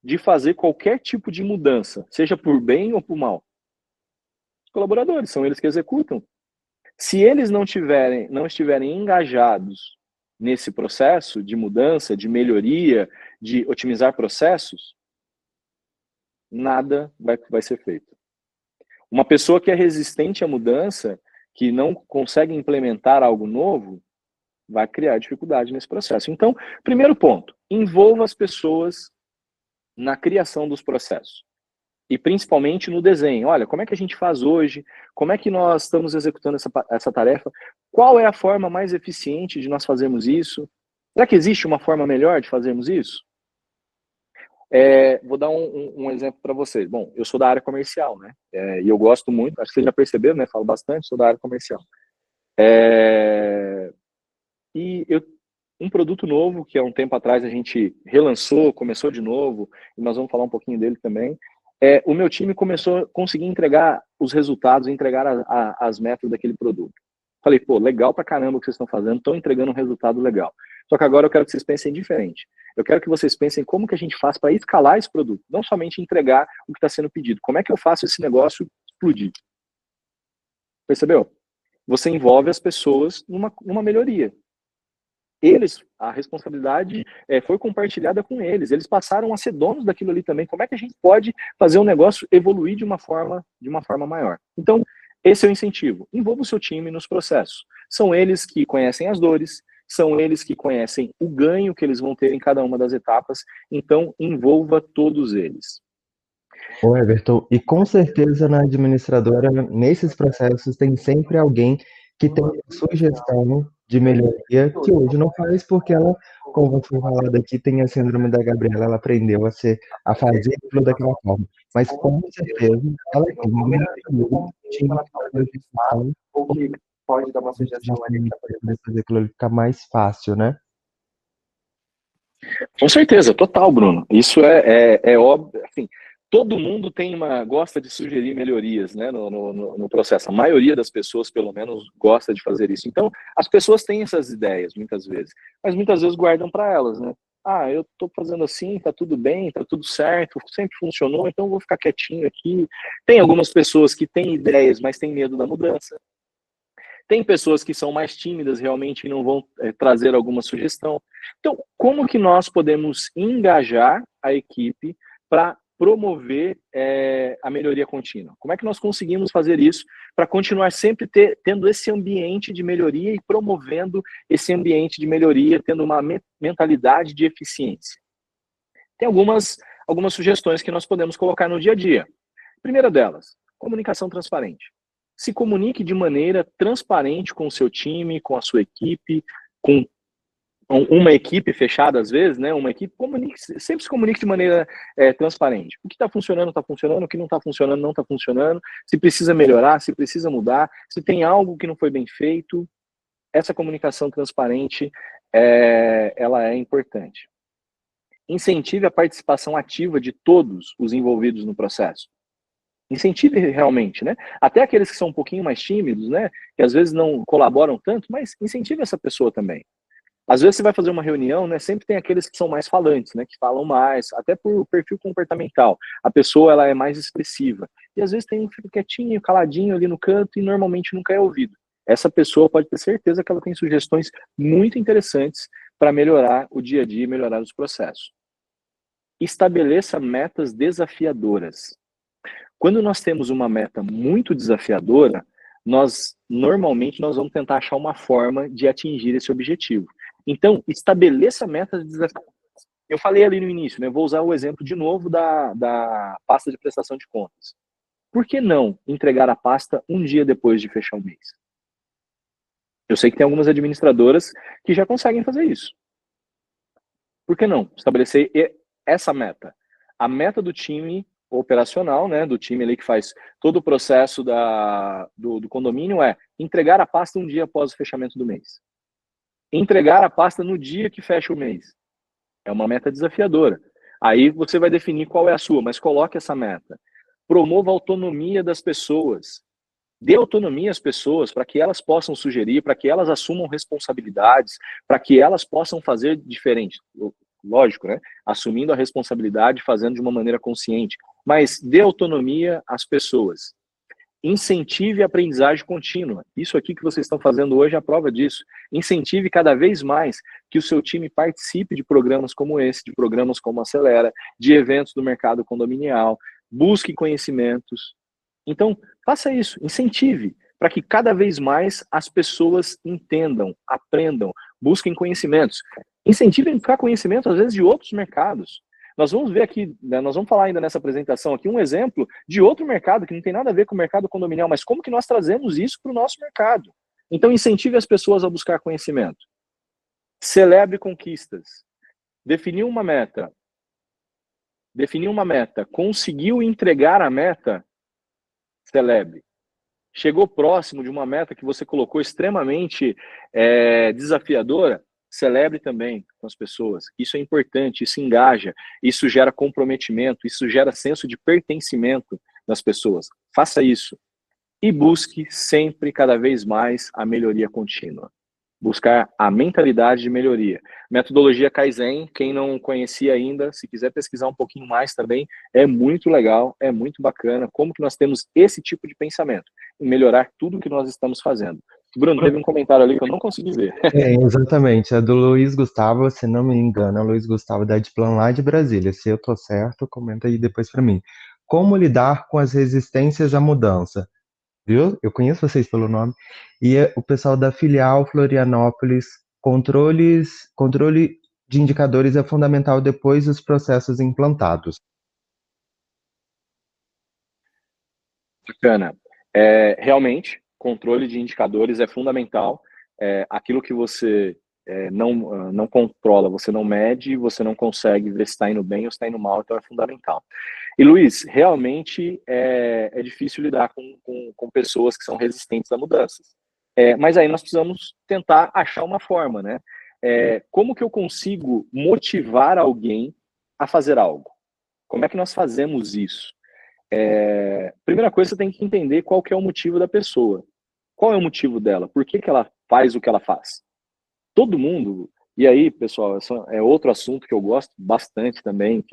de fazer qualquer tipo de mudança, seja por bem ou por mal? Os colaboradores, são eles que executam. Se eles não estiverem engajados nesse processo de mudança, de melhoria, de otimizar processos, nada vai ser feito. Uma pessoa que é resistente à mudança, que não consegue implementar algo novo, vai criar dificuldade nesse processo. Então, primeiro ponto, envolva as pessoas na criação dos processos. E principalmente no desenho. Olha, como é que a gente faz hoje? Como é que nós estamos executando essa tarefa? Qual é a forma mais eficiente de nós fazermos isso? Será que existe uma forma melhor de fazermos isso? Vou dar um exemplo para vocês. Bom, eu sou da área comercial, né? E eu gosto muito, acho que vocês já perceberam, né? Falo bastante, sou da área comercial. Um produto novo, que há um tempo atrás a gente relançou, começou de novo, e nós vamos falar um pouquinho dele também. O meu time começou a conseguir entregar os resultados, entregar as metas daquele produto. Falei, pô, legal pra caramba o que vocês estão fazendo, estão entregando um resultado legal. Só que agora eu quero que vocês pensem diferente. Eu quero que vocês pensem como que a gente faz para escalar esse produto, não somente entregar o que está sendo pedido. Como é que eu faço esse negócio explodir? Percebeu? Você envolve as pessoas numa melhoria. A responsabilidade foi compartilhada com eles. Eles passaram a ser donos daquilo ali também. Como é que a gente pode fazer o negócio evoluir de uma forma maior? Então, esse é o incentivo. Envolva o seu time nos processos. São eles que conhecem as dores, são eles que conhecem o ganho que eles vão ter em cada uma das etapas. Então, envolva todos eles. Ô, Everton, e com certeza na administradora, nesses processos, tem sempre alguém que tem uma sugestão de melhoria que hoje não faz porque ela, como foi falado aqui, tem a síndrome da Gabriela, ela aprendeu a fazer aquilo daquela forma. Mas com certeza ela tem alguém que tinha que fazer execução ou que pode dar uma sugestão ali para poder fazer aquilo ali ficar mais fácil, né? Com certeza, total, Bruno. Isso é óbvio. Assim, todo mundo gosta de sugerir melhorias, né, no processo. A maioria das pessoas, pelo menos, gosta de fazer isso. Então, as pessoas têm essas ideias, muitas vezes, mas muitas vezes guardam para elas, né? Ah, eu estou fazendo assim, tá tudo bem, tá tudo certo, sempre funcionou, então eu vou ficar quietinho aqui. Tem algumas pessoas que têm ideias, mas têm medo da mudança. Tem pessoas que são mais tímidas realmente e não vão trazer alguma sugestão. Então, como que nós podemos engajar a equipe para promover a melhoria contínua? Como é que nós conseguimos fazer isso para continuar sempre tendo esse ambiente de melhoria e promovendo esse ambiente de melhoria, tendo uma mentalidade de eficiência? Tem algumas sugestões que nós podemos colocar no dia a dia. Primeira delas, comunicação transparente. Se comunique de maneira transparente com o seu time, com a sua equipe, com uma equipe fechada às vezes, né? Uma equipe, sempre se comunique de maneira transparente. O que está funcionando, o que não está funcionando, não está funcionando. Se precisa melhorar, se precisa mudar, se tem algo que não foi bem feito, essa comunicação transparente ela é importante. Incentive a participação ativa de todos os envolvidos no processo. Incentive realmente, né? Até aqueles que são um pouquinho mais tímidos, né? Que às vezes não colaboram tanto, mas incentive essa pessoa também. Às vezes você vai fazer uma reunião, né? Sempre tem aqueles que são mais falantes, né? Que falam mais, até por perfil comportamental. A pessoa, ela é mais expressiva. E às vezes tem um que fica quietinho, caladinho ali no canto e normalmente nunca é ouvido. Essa pessoa pode ter certeza que ela tem sugestões muito interessantes para melhorar o dia a dia e melhorar os processos. Estabeleça metas desafiadoras. Quando nós temos uma meta muito desafiadora, normalmente nós vamos tentar achar uma forma de atingir esse objetivo. Então, estabeleça metas desafiadoras. Eu falei ali no início, né? Vou usar o exemplo de novo da pasta de prestação de contas. Por que não entregar a pasta um dia depois de fechar o mês? Eu sei que tem algumas administradoras que já conseguem fazer isso. Por que não estabelecer essa meta? A meta do time operacional, né, do time ali que faz todo o processo do condomínio é entregar a pasta um dia após o fechamento do mês. Entregar a pasta no dia que fecha o mês. É uma meta desafiadora. Aí você vai definir qual é a sua, mas coloque essa meta. Promova a autonomia das pessoas. Dê autonomia às pessoas para que elas possam sugerir, para que elas assumam responsabilidades, para que elas possam fazer diferente. Lógico, né? Assumindo a responsabilidade, fazendo de uma maneira consciente. Mas dê autonomia às pessoas. Incentive a aprendizagem contínua. Isso aqui que vocês estão fazendo hoje é a prova disso. Incentive cada vez mais que o seu time participe de programas como esse, de programas como Acelera, de eventos do mercado condominial, busque conhecimentos. Então, faça isso, incentive, para que cada vez mais as pessoas entendam, aprendam, busquem conhecimentos. Incentive a buscar conhecimento, às vezes, de outros mercados. Nós vamos ver aqui, né, nós vamos falar ainda nessa apresentação aqui, um exemplo de outro mercado que não tem nada a ver com o mercado condominial, mas como que nós trazemos isso para o nosso mercado. Então, incentive as pessoas a buscar conhecimento. Celebre conquistas. Definir uma meta. definiu uma meta, conseguiu entregar a meta, celebre. Chegou próximo de uma meta que você colocou extremamente desafiadora, celebre também com as pessoas. Isso é importante, isso engaja, isso gera comprometimento, isso gera senso de pertencimento nas pessoas. Faça isso e busque sempre, cada vez mais, a melhoria contínua. Buscar a mentalidade de melhoria. Metodologia Kaizen, quem não conhecia ainda, se quiser pesquisar um pouquinho mais também, é muito legal, é muito bacana, como que nós temos esse tipo de pensamento, em melhorar tudo que nós estamos fazendo. Bruno, teve um comentário ali que eu não consegui ver. Exatamente, é do Luiz Gustavo, se não me engano, é o Luiz Gustavo da Edplan lá de Brasília. Se eu tô certo, comenta aí depois para mim. Como lidar com as resistências à mudança? Viu? Eu conheço vocês pelo nome. E o pessoal da filial Florianópolis, controle de indicadores é fundamental depois dos processos implantados. Bacana. Realmente, controle de indicadores é fundamental. Aquilo que você não controla, você não mede, você não consegue ver se está indo bem ou se está indo mal, então é fundamental. E Luiz, realmente é difícil lidar com pessoas que são resistentes a mudanças. Mas aí nós precisamos tentar achar uma forma, né? Como que eu consigo motivar alguém a fazer algo? Como é que nós fazemos isso? Primeira coisa, você tem que entender qual que é o motivo da pessoa. Qual é o motivo dela? Por que que ela faz o que ela faz? Todo mundo, e aí, pessoal, é outro assunto que eu gosto bastante também,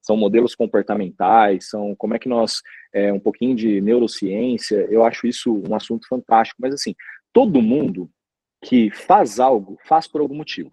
são modelos comportamentais, são como é que nós, um pouquinho de neurociência, eu acho isso um assunto fantástico, mas assim, todo mundo que faz algo, faz por algum motivo.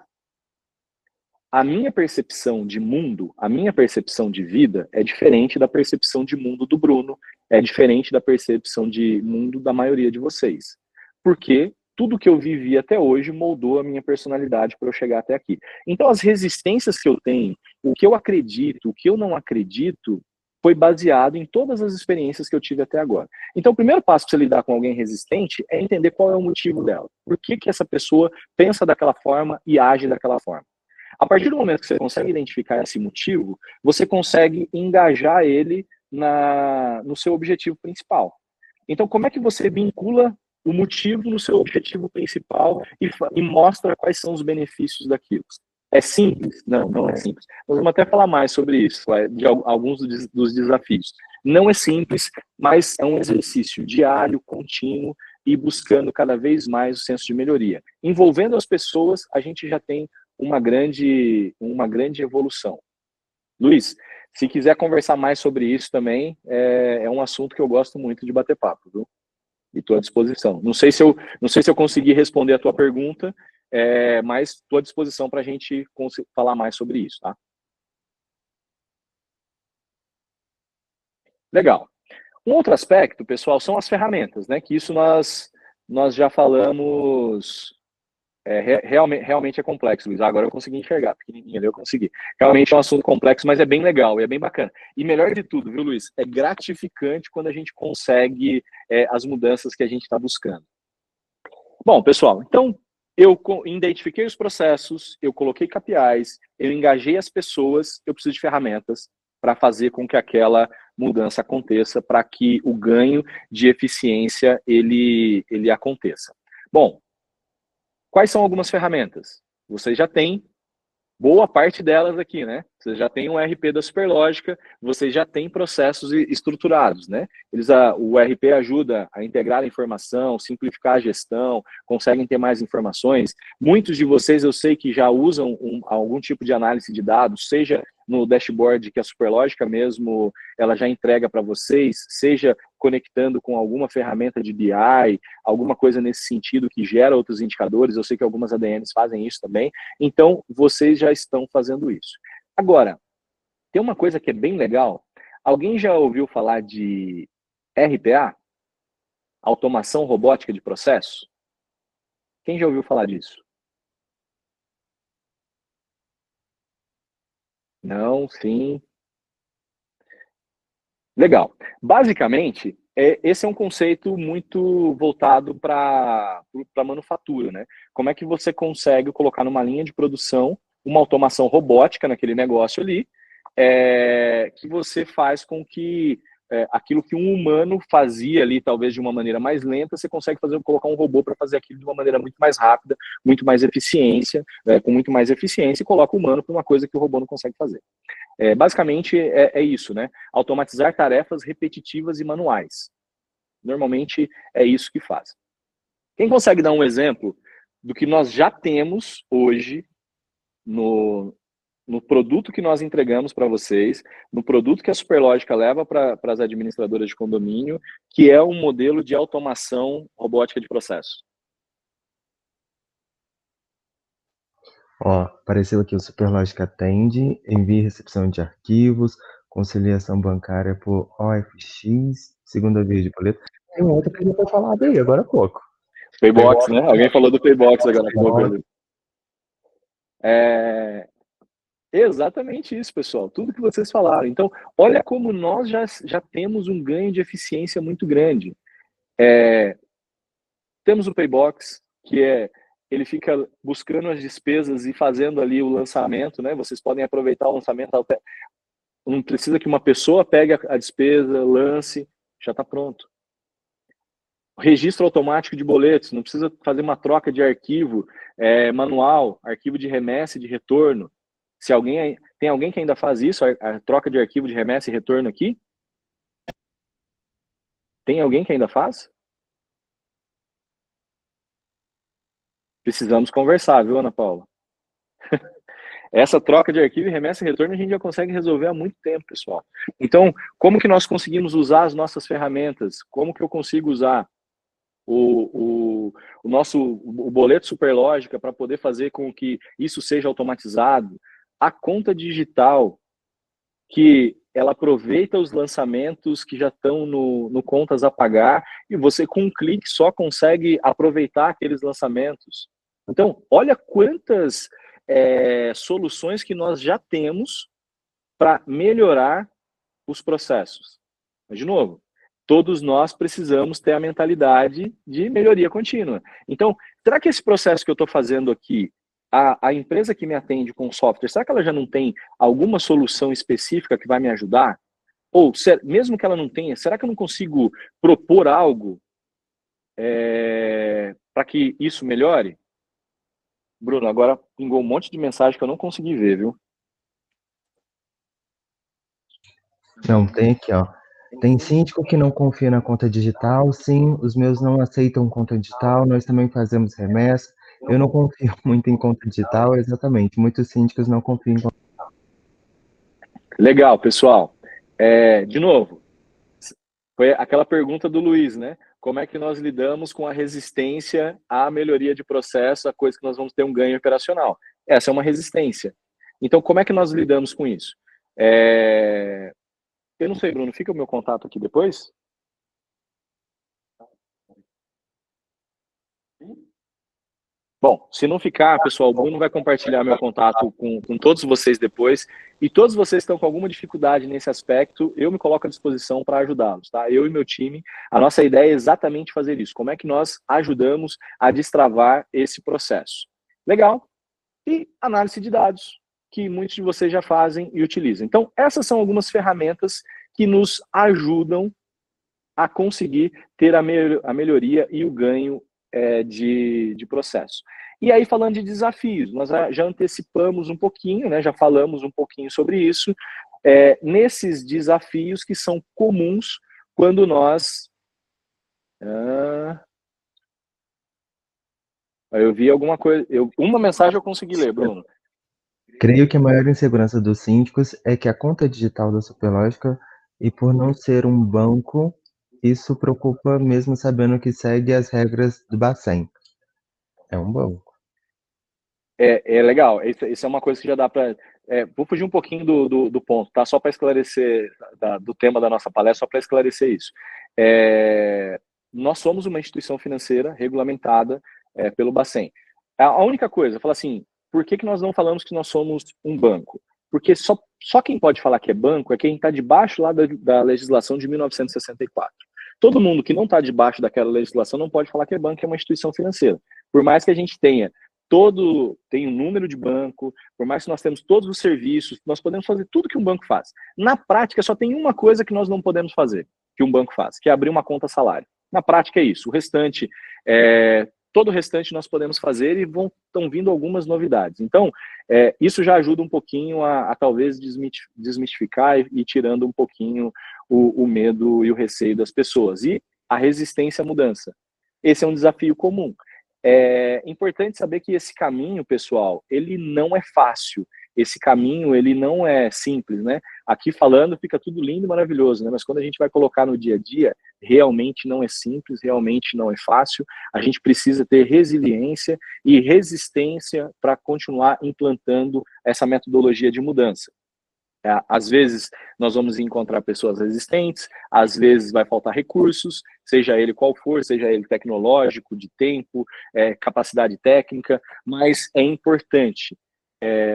A minha percepção de mundo, a minha percepção de vida é diferente da percepção de mundo do Bruno, é diferente da percepção de mundo da maioria de vocês. Porque tudo que eu vivi até hoje moldou a minha personalidade para eu chegar até aqui. Então, as resistências que eu tenho, o que eu acredito, o que eu não acredito, foi baseado em todas as experiências que eu tive até agora. Então, o primeiro passo para você lidar com alguém resistente é entender qual é o motivo dela. Por que que essa pessoa pensa daquela forma e age daquela forma. A partir do momento que você consegue identificar esse motivo, você consegue engajar ele no seu objetivo principal. Então, como é que você vincula o motivo no seu objetivo principal e mostra quais são os benefícios daquilo? É simples? Não, não é simples. Nós vamos até falar mais sobre isso, de alguns dos desafios. Não é simples, mas é um exercício diário, contínuo e buscando cada vez mais o senso de melhoria. Envolvendo as pessoas, a gente já tem uma grande evolução. Luiz, se quiser conversar mais sobre isso também, é um assunto que eu gosto muito de bater papo, viu? E estou à disposição. Não sei se eu consegui responder a tua pergunta, mas estou à disposição para a gente falar mais sobre isso, tá? Legal. Um outro aspecto, pessoal, são as ferramentas, né? Que isso nós já falamos. Realmente é complexo, Luiz. Agora eu consegui enxergar, pequenininho ali eu consegui. Realmente é um assunto complexo, mas é bem legal e é bem bacana. E melhor de tudo, viu, Luiz? É gratificante quando a gente consegue as mudanças que a gente está buscando. Bom, pessoal, então eu identifiquei os processos, eu coloquei KPIs, eu engajei as pessoas, eu preciso de ferramentas para fazer com que aquela mudança aconteça, para que o ganho de eficiência ele aconteça. Bom, quais são algumas ferramentas? Vocês já têm boa parte delas aqui, né? Você já tem um RP da Superlógica, você já tem processos estruturados, né? O RP ajuda a integrar a informação, simplificar a gestão, conseguem ter mais informações. Muitos de vocês eu sei que já usam algum tipo de análise de dados, seja no dashboard que a Superlógica mesmo ela já entrega para vocês, seja conectando com alguma ferramenta de BI, alguma coisa nesse sentido que gera outros indicadores. Eu sei que algumas ADMs fazem isso também. Então, vocês já estão fazendo isso. Agora, tem uma coisa que é bem legal. Alguém já ouviu falar de RPA? Automação robótica de processo? Quem já ouviu falar disso? Não, sim. Legal. Basicamente, esse é um conceito muito voltado para a manufatura, né? Como é que você consegue colocar numa linha de produção uma automação robótica naquele negócio ali, que você faz com que aquilo que um humano fazia ali, talvez de uma maneira mais lenta, você consegue colocar um robô para fazer aquilo de uma maneira muito mais rápida, muito mais eficiência, com muito mais eficiência, e coloca o humano para uma coisa que o robô não consegue fazer. Basicamente é isso, né? Automatizar tarefas repetitivas e manuais. Normalmente é isso que faz. Quem consegue dar um exemplo do que nós já temos hoje no produto que nós entregamos para vocês, no produto que a Superlógica leva para as administradoras de condomínio, que é um modelo de automação robótica de processo? Ó, apareceu aqui o Superlógica atende, envia e recepção de arquivos, conciliação bancária por OFX, segunda via de boleto. Tem outra que já foi falada aí, agora há pouco. Paybox, né? Alguém falou do Paybox agora há pouco ali. Exatamente isso, pessoal. Tudo que vocês falaram. Então, olha como nós já temos um ganho de eficiência muito grande. Temos o Paybox, que ele fica buscando as despesas e fazendo ali o lançamento, né? Vocês podem aproveitar o lançamento. Não precisa que uma pessoa pegue a despesa, lance, já está pronto. Registro automático de boletos, não precisa fazer uma troca de arquivo manual, arquivo de remessa e de retorno. Se tem alguém que ainda faz isso, a troca de arquivo de remessa e retorno aqui? Tem alguém que ainda faz? Precisamos conversar, viu, Ana Paula? Essa troca de arquivo, remessa e retorno a gente já consegue resolver há muito tempo, pessoal. Então, como que nós conseguimos usar as nossas ferramentas? Como que eu consigo usar o boleto Superlógica para poder fazer com que isso seja automatizado? A conta digital, que ela aproveita os lançamentos que já estão no contas a pagar, e você com um clique só consegue aproveitar aqueles lançamentos. Então, olha quantas soluções que nós já temos para melhorar os processos. Mas, de novo, todos nós precisamos ter a mentalidade de melhoria contínua. Então, será que esse processo que eu estou fazendo aqui, a empresa que me atende com software, será que ela já não tem alguma solução específica que vai me ajudar? Ou, mesmo que ela não tenha, será que eu não consigo propor algo para que isso melhore? Bruno, agora pingou um monte de mensagem que eu não consegui ver, viu? Não, tem aqui, ó. Tem síndico que não confia na conta digital, sim, os meus não aceitam conta digital, nós também fazemos remessa. Eu não confio muito em conta digital, exatamente. Muitos síndicos não confiam em conta digital. Legal, pessoal. De novo, foi aquela pergunta do Luiz, né? Como é que nós lidamos com a resistência à melhoria de processo, a coisa que nós vamos ter um ganho operacional? Essa é uma resistência. Então, como é que nós lidamos com isso? Eu não sei, Bruno, fica o meu contato aqui depois? Bom, se não ficar, pessoal, o Bruno vai compartilhar meu contato com todos vocês depois. E todos vocês que estão com alguma dificuldade nesse aspecto, eu me coloco à disposição para ajudá-los, tá? Eu e meu time, a nossa ideia é exatamente fazer isso. Como é que nós ajudamos a destravar esse processo? Legal. E análise de dados, que muitos de vocês já fazem e utilizam. Então, essas são algumas ferramentas que nos ajudam a conseguir ter a melhoria e o ganho de processo. E aí, falando de desafios, nós já antecipamos um pouquinho, né, já falamos um pouquinho sobre isso, nesses desafios que são comuns quando nós... eu vi alguma coisa... uma mensagem eu consegui ler, Bruno. Creio que a maior insegurança dos síndicos é que a conta digital da Superlógica, e por não ser um banco, isso preocupa mesmo sabendo que segue as regras do Bacen. É um banco. Legal, isso é uma coisa que já dá para... vou fugir um pouquinho do ponto, tá? Só para esclarecer, do tema da nossa palestra, só para esclarecer isso. Nós somos uma instituição financeira regulamentada pelo Bacen. A única coisa, fala assim, por que nós não falamos que nós somos um banco? Porque só quem pode falar que é banco é quem está debaixo lá da legislação de 1964. Todo mundo que não está debaixo daquela legislação não pode falar que é banco, é uma instituição financeira. Por mais que a gente tenha tem um número de banco, por mais que nós temos todos os serviços, nós podemos fazer tudo que um banco faz. Na prática, só tem uma coisa que nós não podemos fazer, que um banco faz, que é abrir uma conta salário. Na prática é isso. O restante, todo o restante nós podemos fazer e estão vindo algumas novidades. Então, isso já ajuda um pouquinho a talvez desmistificar e tirando um pouquinho o medo e o receio das pessoas. E a resistência à mudança. Esse é um desafio comum. É importante saber que esse caminho, pessoal, ele não é fácil. Esse caminho, ele não é simples, né? Aqui falando fica tudo lindo e maravilhoso, né? Mas quando a gente vai colocar no dia a dia, realmente não é simples, realmente não é fácil. A gente precisa ter resiliência e resistência para continuar implantando essa metodologia de mudança. Às vezes nós vamos encontrar pessoas resistentes, às vezes vai faltar recursos, seja ele qual for, seja ele tecnológico, de tempo, capacidade técnica, mas é importante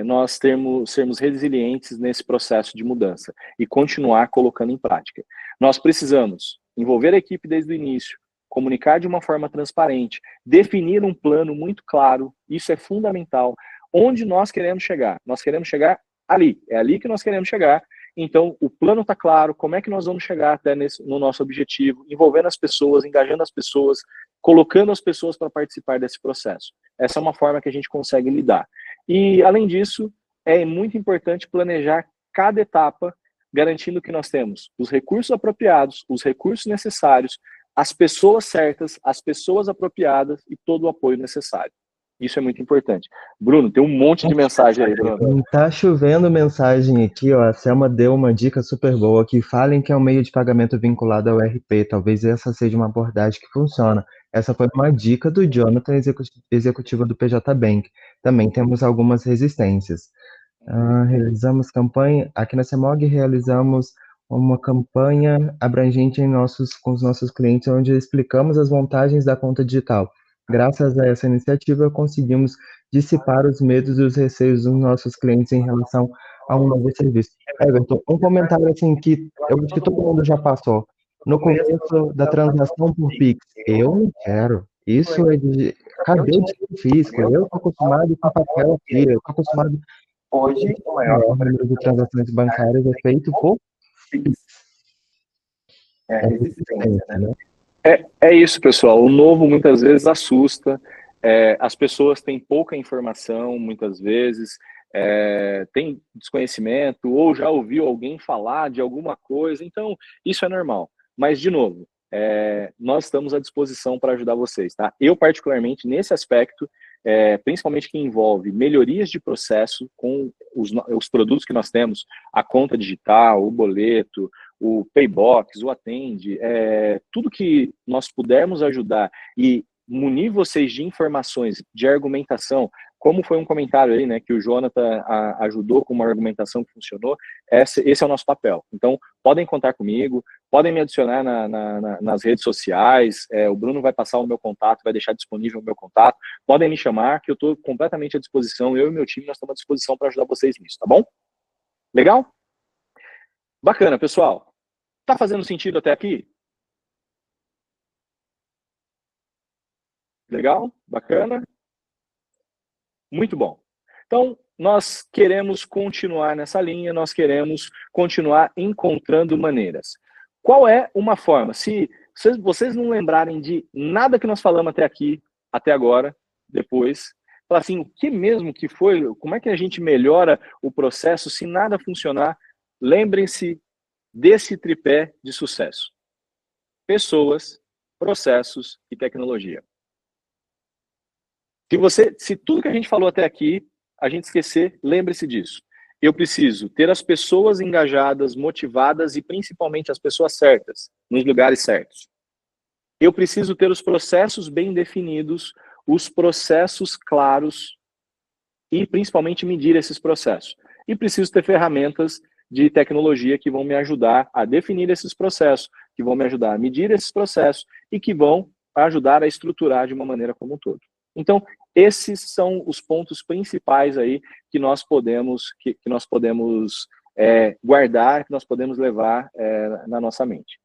nós sermos resilientes nesse processo de mudança e continuar colocando em prática. Nós precisamos envolver a equipe desde o início, comunicar de uma forma transparente, definir um plano muito claro, isso é fundamental. Onde nós queremos chegar? Nós queremos chegar ali, é ali que nós queremos chegar. Então, o plano está claro, como é que nós vamos chegar até no nosso objetivo, envolvendo as pessoas, engajando as pessoas, colocando as pessoas para participar desse processo. Essa é uma forma que a gente consegue lidar. E, além disso, é muito importante planejar cada etapa, garantindo que nós temos os recursos apropriados, os recursos necessários, as pessoas certas, as pessoas apropriadas e todo o apoio necessário. Isso é muito importante. Bruno, tem um monte de mensagem aí, Bruno. Tá chovendo mensagem aqui, ó. A Selma deu uma dica super boa que falem que é um meio de pagamento vinculado ao RP. Talvez essa seja uma abordagem que funciona. Essa foi uma dica do Jonathan, executivo do PJ Bank. Também temos algumas resistências. Realizamos campanha, aqui na CEMOG realizamos uma campanha abrangente com os nossos clientes, onde explicamos as vantagens da conta digital. Graças a essa iniciativa, conseguimos dissipar os medos e os receios dos nossos clientes em relação a um novo serviço. Everton, um comentário assim que eu acho que todo mundo já passou. No começo da transação por Pix, eu não quero. Isso é de... Cadê o dinheiro físico? Eu estou acostumado com papel aqui, eu estou acostumado. Hoje, o maior número de transações bancárias é feito por Pix. É a resistência, né? É isso, pessoal. O novo muitas vezes assusta. As pessoas têm pouca informação, muitas vezes, tem desconhecimento, ou já ouviu alguém falar de alguma coisa. Então, isso é normal. Mas, de novo, nós estamos à disposição para ajudar vocês, tá? Eu, particularmente, nesse aspecto, principalmente que envolve melhorias de processo com os produtos que nós temos, a conta digital, o boleto, o Paybox, o Atende, tudo que nós pudermos ajudar e munir vocês de informações, de argumentação, como foi um comentário aí, né, que o Jonathan ajudou com uma argumentação que funcionou, esse é o nosso papel. Então, podem contar comigo, podem me adicionar nas redes sociais, o Bruno vai passar o meu contato, vai deixar disponível o meu contato, podem me chamar, que eu estou completamente à disposição, eu e meu time, nós estamos à disposição para ajudar vocês nisso, tá bom? Legal? Bacana, pessoal. Tá fazendo sentido até aqui? Legal? Bacana? Muito bom. Então, nós queremos continuar nessa linha, nós queremos continuar encontrando maneiras. Qual é uma forma? Se vocês não lembrarem de nada que nós falamos até aqui, até agora, depois, falar assim, o que mesmo que foi, como é que a gente melhora o processo se nada funcionar? Lembrem-se desse tripé de sucesso: pessoas, processos e tecnologia. Se tudo que a gente falou até aqui, a gente esquecer, lembre-se disso. Eu preciso ter as pessoas engajadas, motivadas e principalmente as pessoas certas, nos lugares certos. Eu preciso ter os processos bem definidos, os processos claros e principalmente medir esses processos. E preciso ter ferramentas de tecnologia que vão me ajudar a definir esses processos, que vão me ajudar a medir esses processos e que vão ajudar a estruturar de uma maneira como um todo. Então, esses são os pontos principais aí que nós podemos, guardar, que nós podemos levar na nossa mente.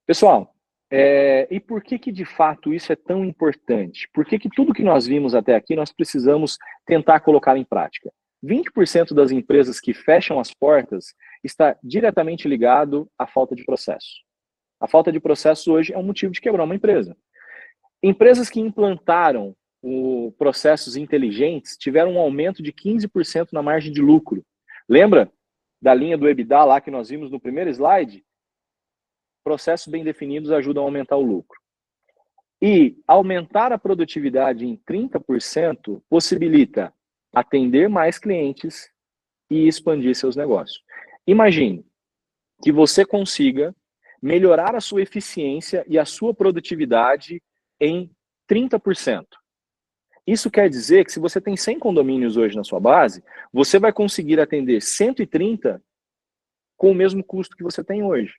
Pessoal, E por que que de fato isso é tão importante? Por que que tudo que nós vimos até aqui nós precisamos tentar colocar em prática? 20% das empresas que fecham as portas está diretamente ligado à falta de processo. A falta de processo hoje é um motivo de quebrar uma empresa. Empresas que implantaram processos inteligentes tiveram um aumento de 15% na margem de lucro. Lembra da linha do EBITDA lá que nós vimos no primeiro slide? Processos bem definidos ajudam a aumentar o lucro. E aumentar a produtividade em 30% possibilita atender mais clientes e expandir seus negócios. Imagine que você consiga melhorar a sua eficiência e a sua produtividade em 30%. Isso quer dizer que se você tem 100 condomínios hoje na sua base, você vai conseguir atender 130 com o mesmo custo que você tem hoje.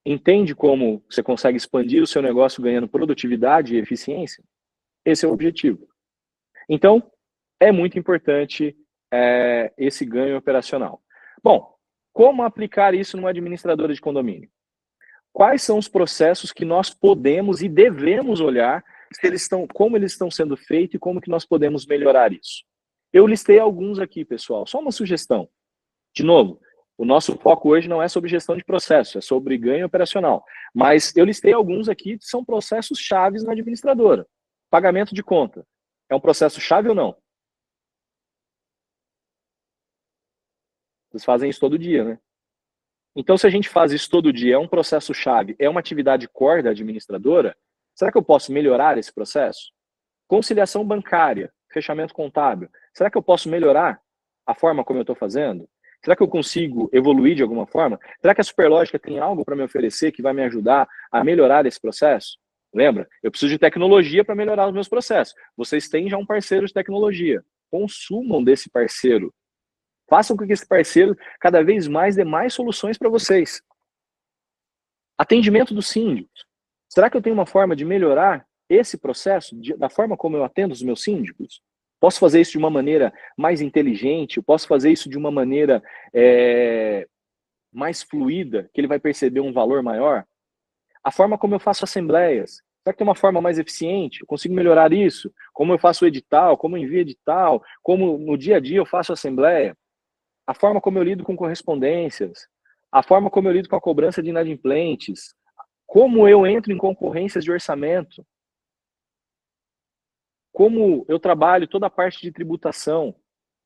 Entende como você consegue expandir o seu negócio ganhando produtividade e eficiência? Esse é o objetivo. Então, é muito importante esse ganho operacional. Bom, como aplicar isso numa administradora de condomínio? Quais são os processos que nós podemos e devemos olhar, como eles estão sendo feitos e como que nós podemos melhorar isso? Eu listei alguns aqui, pessoal. Só uma sugestão. De novo, o nosso foco hoje não é sobre gestão de processo, é sobre ganho operacional. Mas eu listei alguns aqui que são processos chaves na administradora. Pagamento de conta. É um processo chave ou não? Vocês fazem isso todo dia, né? Então, se a gente faz isso todo dia, é um processo chave, é uma atividade core da administradora, será que eu posso melhorar esse processo? Conciliação bancária, fechamento contábil. Será que eu posso melhorar a forma como eu estou fazendo? Será que eu consigo evoluir de alguma forma? Será que a Superlógica tem algo para me oferecer que vai me ajudar a melhorar esse processo? Lembra? Eu preciso de tecnologia para melhorar os meus processos. Vocês têm já um parceiro de tecnologia. Consumam desse parceiro. Façam com que esse parceiro cada vez mais dê mais soluções para vocês. Atendimento dos síndicos. Será que eu tenho uma forma de melhorar esse processo da forma como eu atendo os meus síndicos? Posso fazer isso de uma maneira mais inteligente? Eu posso fazer isso de uma maneira mais fluida, que ele vai perceber um valor maior? A forma como eu faço assembleias. Será que tem uma forma mais eficiente? Eu consigo melhorar isso? Como eu faço o edital? Como eu envio edital? Como no dia a dia eu faço assembleia? A forma como eu lido com correspondências? A forma como eu lido com a cobrança de inadimplentes? Como eu entro em concorrências de orçamento? Como eu trabalho toda a parte de tributação?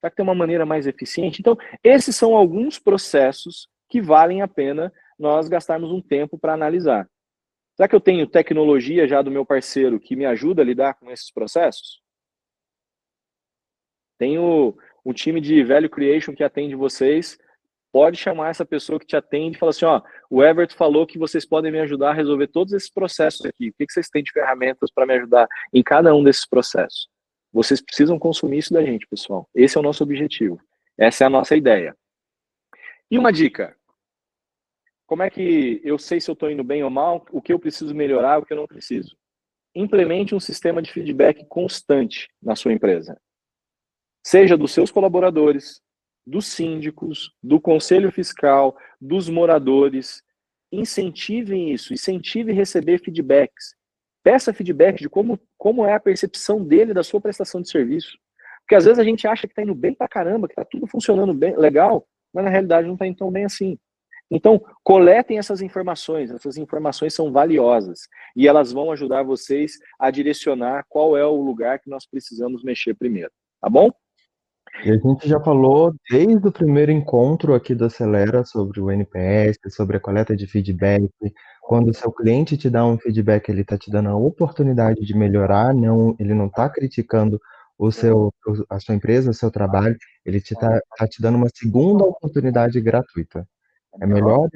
Será que tem uma maneira mais eficiente? Então, esses são alguns processos que valem a pena nós gastarmos um tempo para analisar. Será que eu tenho tecnologia já do meu parceiro que me ajuda a lidar com esses processos? Tenho um time de value creation que atende vocês. Pode chamar essa pessoa que te atende e falar assim, ó, o Everton falou que vocês podem me ajudar a resolver todos esses processos aqui. O que vocês têm de ferramentas para me ajudar em cada um desses processos? Vocês precisam consumir isso da gente, pessoal. Esse é o nosso objetivo. Essa é a nossa ideia. E uma dica. Como é que eu sei se eu estou indo bem ou mal? O que eu preciso melhorar, o que eu não preciso? Implemente um sistema de feedback constante na sua empresa. Seja dos seus colaboradores, dos síndicos, do conselho fiscal, dos moradores. Incentivem isso, incentive receber feedbacks. Peça feedback de como é a percepção dele da sua prestação de serviço. Porque às vezes a gente acha que está indo bem pra caramba, que está tudo funcionando bem, legal, mas na realidade não está indo tão bem assim. Então, coletem essas informações são valiosas e elas vão ajudar vocês a direcionar qual é o lugar que nós precisamos mexer primeiro, tá bom? E a gente já falou desde o primeiro encontro aqui do Acelera sobre o NPS, sobre a coleta de feedback. Quando o seu cliente te dá um feedback, ele está te dando a oportunidade de melhorar, ele não está criticando a sua empresa, o seu trabalho, ele tá te dando uma segunda oportunidade gratuita. É melhor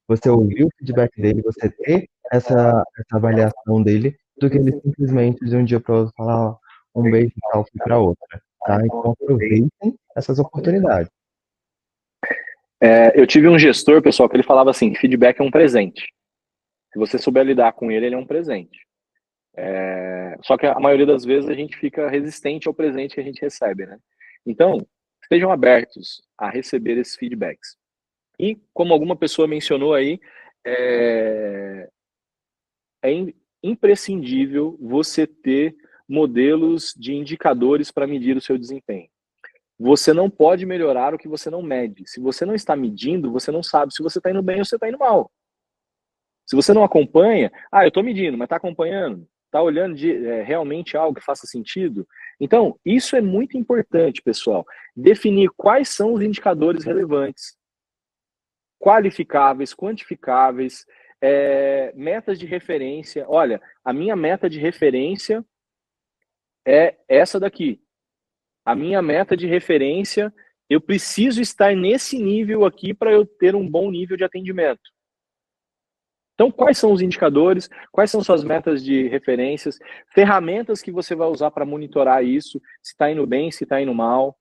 você ouvir o feedback dele, você ter essa avaliação dele, do que ele simplesmente de um dia para o outro falar, ó, um beijo e tchau, fui para outra. Tá? Então aproveitem essas oportunidades. Eu tive um gestor, pessoal, que ele falava assim, feedback é um presente. Se você souber lidar com ele, ele é um presente. Só que a maioria das vezes a gente fica resistente ao presente que a gente recebe, né? Então, estejam abertos a receber esses feedbacks. E, como alguma pessoa mencionou aí, é imprescindível você ter modelos de indicadores para medir o seu desempenho. Você não pode melhorar o que você não mede. Se você não está medindo, você não sabe se você está indo bem ou se você está indo mal. Se você não acompanha, eu estou medindo, mas está acompanhando? Está olhando realmente algo que faça sentido? Então, isso é muito importante, pessoal. Definir quais são os indicadores relevantes, qualificáveis, quantificáveis, metas de referência. Olha, a minha meta de referência é essa daqui. A minha meta de referência, eu preciso estar nesse nível aqui para eu ter um bom nível de atendimento. Então, quais são os indicadores? Quais são suas metas de referências? Ferramentas que você vai usar para monitorar isso, se está indo bem, se está indo mal.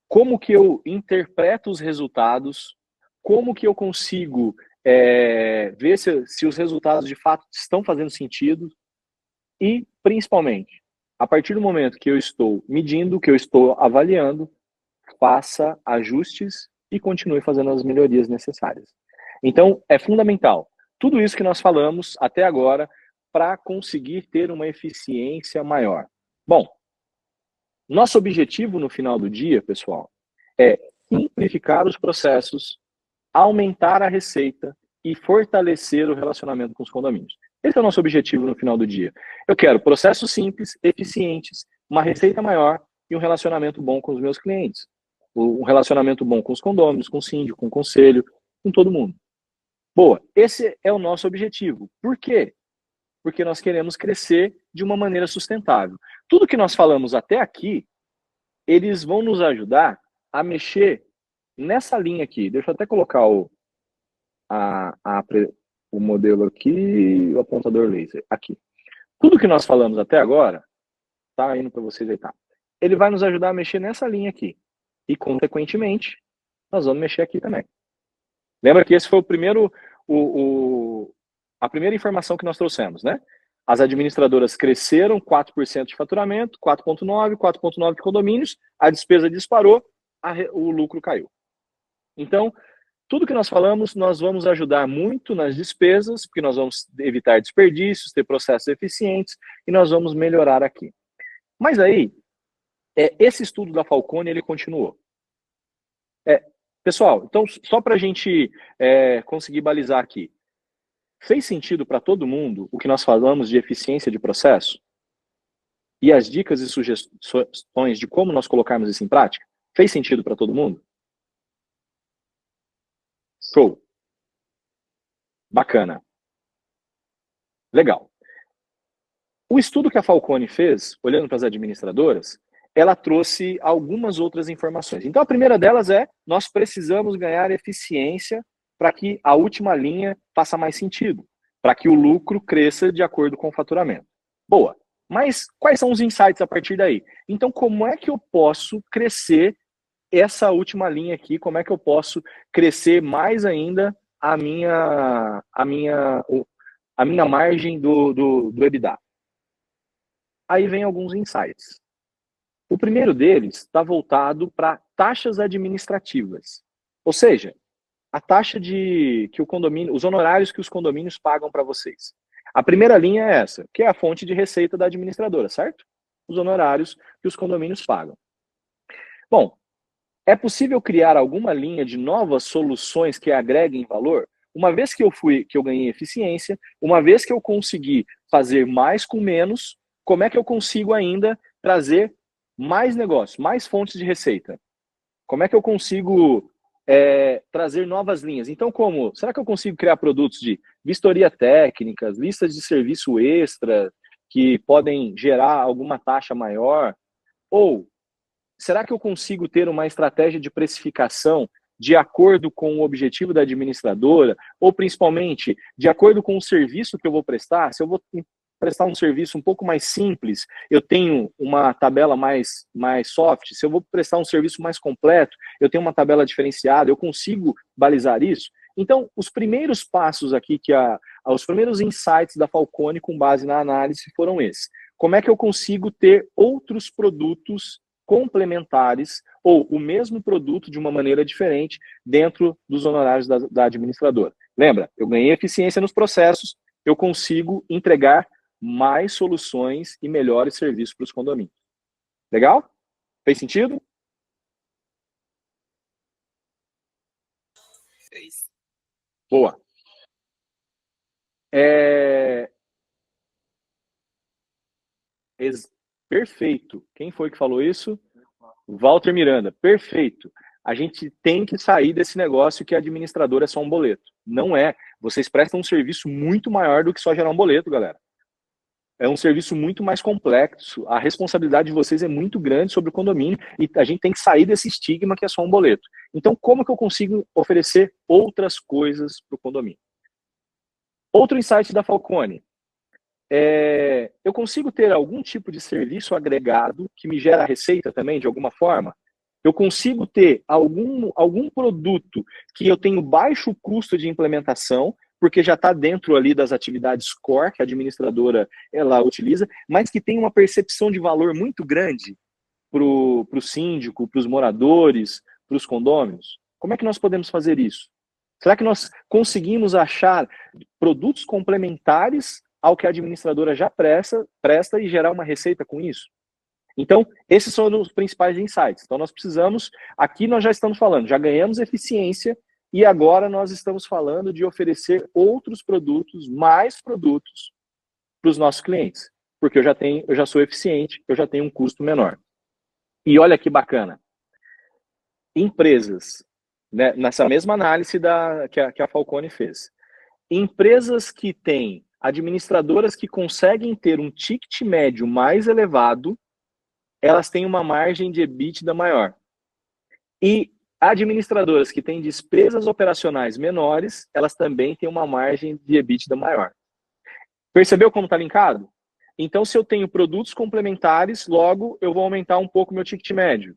Como que eu interpreto os resultados? Como que eu consigo ver se os resultados de fato estão fazendo sentido? E, principalmente, a partir do momento que eu estou medindo, que eu estou avaliando, faça ajustes e continue fazendo as melhorias necessárias. Então, é fundamental. Tudo isso que nós falamos até agora para conseguir ter uma eficiência maior. Bom, nosso objetivo no final do dia, pessoal, é simplificar os processos, aumentar a receita e fortalecer o relacionamento com os condomínios. Esse é o nosso objetivo no final do dia. Eu quero processos simples, eficientes, uma receita maior e um relacionamento bom com os meus clientes. Um relacionamento bom com os condôminos, com o síndico, com o conselho, com todo mundo. Boa, esse é o nosso objetivo. Por quê? Porque nós queremos crescer de uma maneira sustentável. Tudo que nós falamos até aqui, eles vão nos ajudar a mexer nessa linha aqui. Deixa eu até colocar o modelo aqui, o apontador laser aqui. Tudo que nós falamos até agora, tá indo para vocês aí, tá? Ele vai nos ajudar a mexer nessa linha aqui. E, consequentemente, nós vamos mexer aqui também. Lembra que esse foi a primeira informação que nós trouxemos, né? As administradoras cresceram 4% de faturamento, 4,9% de condomínios, a despesa disparou, o lucro caiu. Então, tudo que nós falamos, nós vamos ajudar muito nas despesas, porque nós vamos evitar desperdícios, ter processos eficientes, e nós vamos melhorar aqui. Mas aí, esse estudo da Falconi, ele continuou. Pessoal, então, só para a gente conseguir balizar aqui, fez sentido para todo mundo o que nós falamos de eficiência de processo? E as dicas e sugestões de como nós colocarmos isso em prática? Fez sentido para todo mundo? Show. Bacana. Legal. O estudo que a Falconi fez, olhando para as administradoras, ela trouxe algumas outras informações. Então, a primeira delas nós precisamos ganhar eficiência para que a última linha faça mais sentido, para que o lucro cresça de acordo com o faturamento. Boa. Mas quais são os insights a partir daí? Então, como é que eu posso crescer essa última linha aqui? Como é que eu posso crescer mais ainda a minha margem do EBITDA? Aí vem alguns insights. O primeiro deles está voltado para taxas administrativas. Ou seja, a taxa que o condomínio, os honorários que os condomínios pagam para vocês. A primeira linha é essa, que é a fonte de receita da administradora, certo? Os honorários que os condomínios pagam. Bom, é possível criar alguma linha de novas soluções que agreguem valor? Uma vez que eu ganhei eficiência, uma vez que eu consegui fazer mais com menos, como é que eu consigo ainda trazer mais negócio, mais fontes de receita? Como é que eu consigo trazer novas linhas? Então, será que eu consigo criar produtos de vistoria técnicas, listas de serviço extra, que podem gerar alguma taxa maior? Ou será que eu consigo ter uma estratégia de precificação de acordo com o objetivo da administradora, ou principalmente de acordo com o serviço que eu vou prestar? Se eu vou prestar um serviço um pouco mais simples, eu tenho uma tabela mais soft. Se eu vou prestar um serviço mais completo, eu tenho uma tabela diferenciada. Eu consigo balizar isso? Então, os primeiros passos aqui, os primeiros insights da Falconi com base na análise foram esses. Como é que eu consigo ter outros produtos complementares ou o mesmo produto de uma maneira diferente dentro dos honorários da administradora? Lembra? Eu ganhei eficiência nos processos, eu consigo entregar mais soluções e melhores serviços para os condomínios. Legal? Fez sentido? Boa. Perfeito. Quem foi que falou isso? Walter Miranda. Perfeito. A gente tem que sair desse negócio que a administradora é só um boleto. Não é. Vocês prestam um serviço muito maior do que só gerar um boleto, galera. É um serviço muito mais complexo. A responsabilidade de vocês é muito grande sobre o condomínio e a gente tem que sair desse estigma que é só um boleto. Então, como que eu consigo oferecer outras coisas para o condomínio? Outro insight da Falcone. Eu consigo ter algum tipo de serviço agregado que me gera receita também, de alguma forma? Eu consigo ter algum produto que eu tenho baixo custo de implementação, porque já está dentro ali das atividades core que a administradora ela utiliza, mas que tem uma percepção de valor muito grande para o síndico, para os moradores, para os condôminos? Como é que nós podemos fazer isso? Será que nós conseguimos achar produtos complementares ao que a administradora já presta e gerar uma receita com isso? Então, esses são os principais insights. Então, nós precisamos, aqui nós já estamos falando, já ganhamos eficiência e agora nós estamos falando de oferecer outros produtos, mais produtos para os nossos clientes, porque eu já sou eficiente, eu já tenho um custo menor. E olha que bacana, empresas, né, nessa mesma análise que a Falcone fez, empresas que têm administradoras que conseguem ter um ticket médio mais elevado, elas têm uma margem de EBITDA maior. E administradoras que têm despesas operacionais menores, elas também têm uma margem de EBITDA maior. Percebeu como está linkado? Então, se eu tenho produtos complementares, logo eu vou aumentar um pouco meu ticket médio.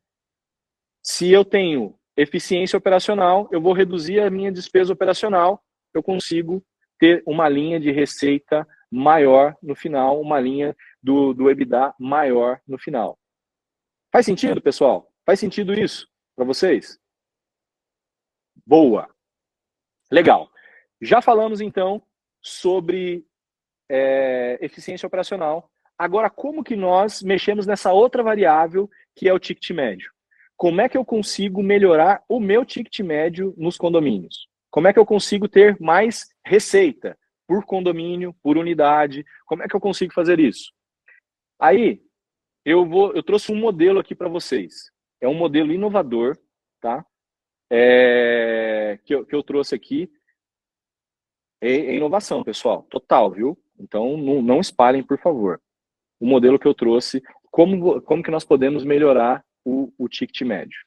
Se eu tenho eficiência operacional, eu vou reduzir a minha despesa operacional, eu consigo ter uma linha de receita maior no final, uma linha do EBITDA maior no final. Faz sentido, pessoal? Faz sentido isso para vocês? Boa. Legal. Já falamos, então, sobre eficiência operacional. Agora, como que nós mexemos nessa outra variável, que é o ticket médio? Como é que eu consigo melhorar o meu ticket médio nos condomínios? Como é que eu consigo ter mais receita por condomínio, por unidade? Como é que eu consigo fazer isso? Aí, eu trouxe um modelo aqui para vocês. É um modelo inovador, tá? Que eu trouxe aqui. É inovação, pessoal, total, viu? Então, não espalhem, por favor. O modelo que eu trouxe, como que nós podemos melhorar o ticket médio?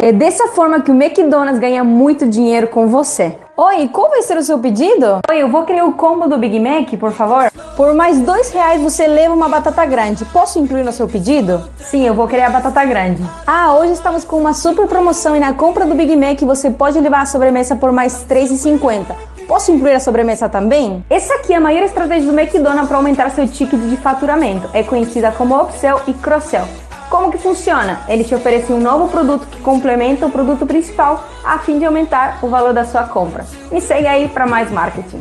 É dessa forma que o McDonald's ganha muito dinheiro com você. Oi, qual vai ser o seu pedido? Oi, eu vou querer o combo do Big Mac, por favor. Por mais R$2 você leva uma batata grande. Posso incluir no seu pedido? Sim, eu vou querer a batata grande. Ah, hoje estamos com uma super promoção e na compra do Big Mac você pode levar a sobremesa por mais R$3,50. Posso incluir a sobremesa também? Essa aqui é a maior estratégia do McDonald's para aumentar seu ticket de faturamento. É conhecida como upsell e cross-sell. Como que funciona? Ele te oferece um novo produto que complementa o produto principal a fim de aumentar o valor da sua compra. Me segue aí para mais marketing.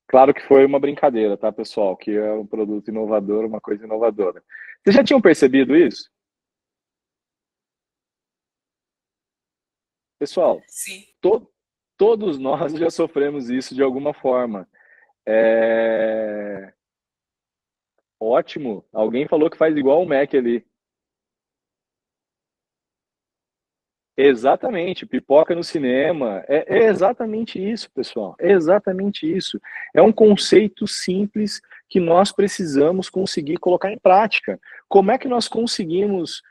Claro que foi uma brincadeira, tá, pessoal? Que é um produto inovador, uma coisa inovadora. Vocês já tinham percebido isso? Pessoal, sim. Todos nós já sofremos isso de alguma forma. Ótimo. Alguém falou que faz igual o Mac ali. Exatamente, pipoca no cinema. É exatamente isso, pessoal. É exatamente isso. É um conceito simples que nós precisamos conseguir colocar em prática. Como é que nós conseguimos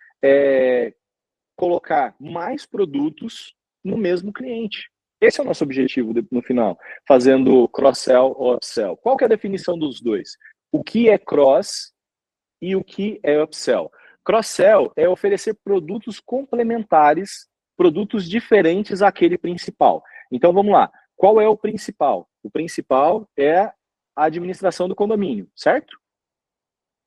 colocar mais produtos no mesmo cliente? Esse é o nosso objetivo no final, fazendo cross-sell ou upsell. Qual que é a definição dos dois? O que é cross e o que é upsell? Cross-sell é oferecer produtos complementares, produtos diferentes àquele principal. Então, vamos lá. Qual é o principal? O principal é a administração do condomínio, certo?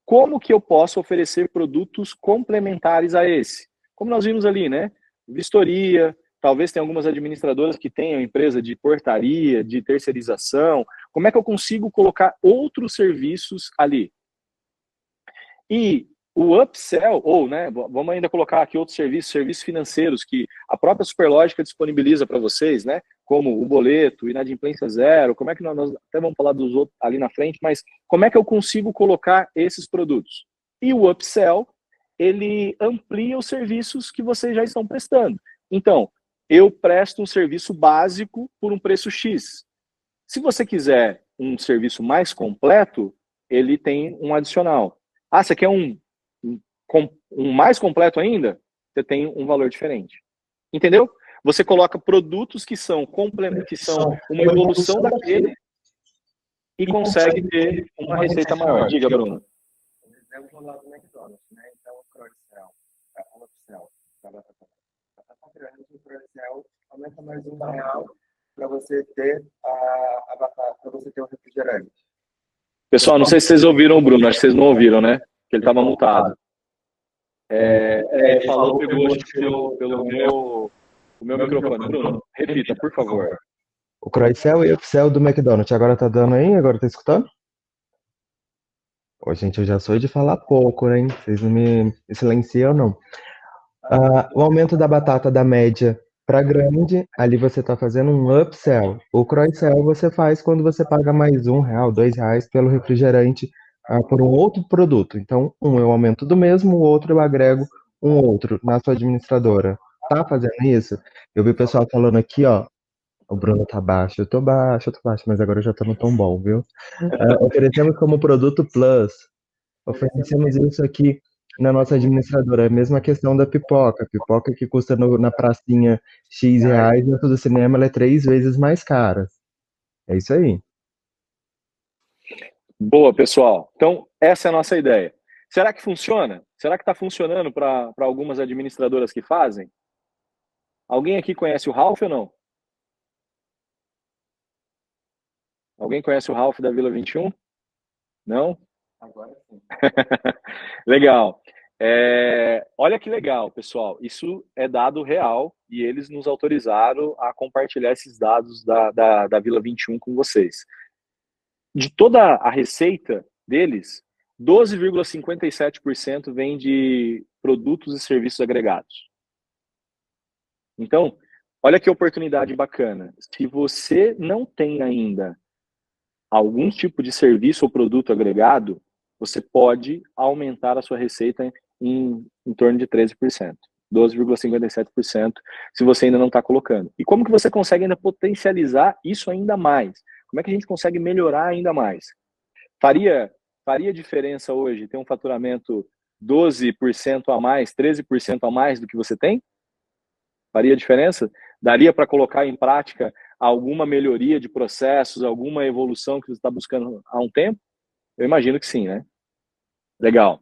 Como que eu posso oferecer produtos complementares a esse? Como nós vimos ali, né? vistoria, talvez tenha algumas administradoras que tenham empresa de portaria, de terceirização. Como é que eu consigo colocar outros serviços ali? E o upsell, ou, né, vamos ainda colocar aqui outros serviços financeiros que a própria Superlógica disponibiliza para vocês, né, como o boleto, inadimplência zero, como é que nós até vamos falar dos outros ali na frente, mas como é que eu consigo colocar esses produtos? E o upsell, ele amplia os serviços que vocês já estão prestando. Então, eu presto um serviço básico por um preço X. Se você quiser um serviço mais completo, ele tem um adicional. Ah, você quer um mais completo ainda? Você tem um valor diferente. Entendeu? Você coloca produtos que são uma evolução daquele e consegue ter uma receita maior. Diga, Bruno. Por exemplo, lá do McDonald's, né? Então, o cross-sell, o upsell, da batata grande, o cross-sell aumenta mais R$1 para você ter a batata, para você ter o refrigerante. Pessoal, não sei se vocês ouviram o Bruno, acho que vocês não ouviram, né? Que ele estava multado. Ele falou, pegou acho que pelo meu microfone. Bruno, repita, por favor. O cross-sell e upsell do McDonald's. Agora tá dando aí? Agora tá escutando? Ô, gente, eu já sou de falar pouco, né? Vocês não me silenciam, não. O aumento da batata da média para grande, ali você está fazendo um upsell. O cross-sell você faz quando você paga mais R$1, R$2 pelo refrigerante por um outro produto. Então, eu aumento do mesmo, o outro eu agrego um outro na sua administradora. Tá fazendo isso? Eu vi o pessoal falando aqui, ó. O Bruno tá baixo, eu tô baixo, mas agora eu já tô no tom bom, viu? Oferecemos como produto Plus. Oferecemos isso aqui na nossa administradora. É a mesma questão da pipoca. A pipoca que custa na pracinha X reais, dentro do cinema ela é 3 vezes mais cara. É isso aí. Boa, pessoal. Então, essa é a nossa ideia. Será que funciona? Será que está funcionando para algumas administradoras que fazem? Alguém aqui conhece o Ralph ou não? Alguém conhece o Ralph da Vila 21? Não? Agora sim. Legal. Olha que legal, pessoal. Isso é dado real e eles nos autorizaram a compartilhar esses dados da Vila 21 com vocês. De toda a receita deles, 12,57% vem de produtos e serviços agregados. Então, olha que oportunidade bacana. Se você não tem ainda algum tipo de serviço ou produto agregado, você pode aumentar a sua receita em torno de 13%, 12,57%, se você ainda não está colocando. E como que você consegue ainda potencializar isso ainda mais? Como é que a gente consegue melhorar ainda mais? Faria diferença hoje ter um faturamento 12% a mais, 13% a mais do que você tem? Faria diferença? Daria para colocar em prática alguma melhoria de processos, alguma evolução que você está buscando há um tempo? Eu imagino que sim, né? Legal.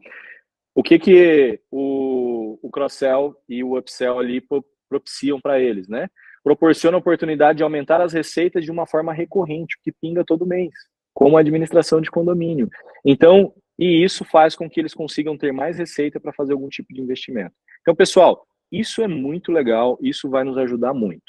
O que o cross-sell e o upsell ali propiciam para eles, né? Proporciona a oportunidade de aumentar as receitas de uma forma recorrente, que pinga todo mês, como a administração de condomínio. Então, e isso faz com que eles consigam ter mais receita para fazer algum tipo de investimento. Então, pessoal, isso é muito legal, isso vai nos ajudar muito.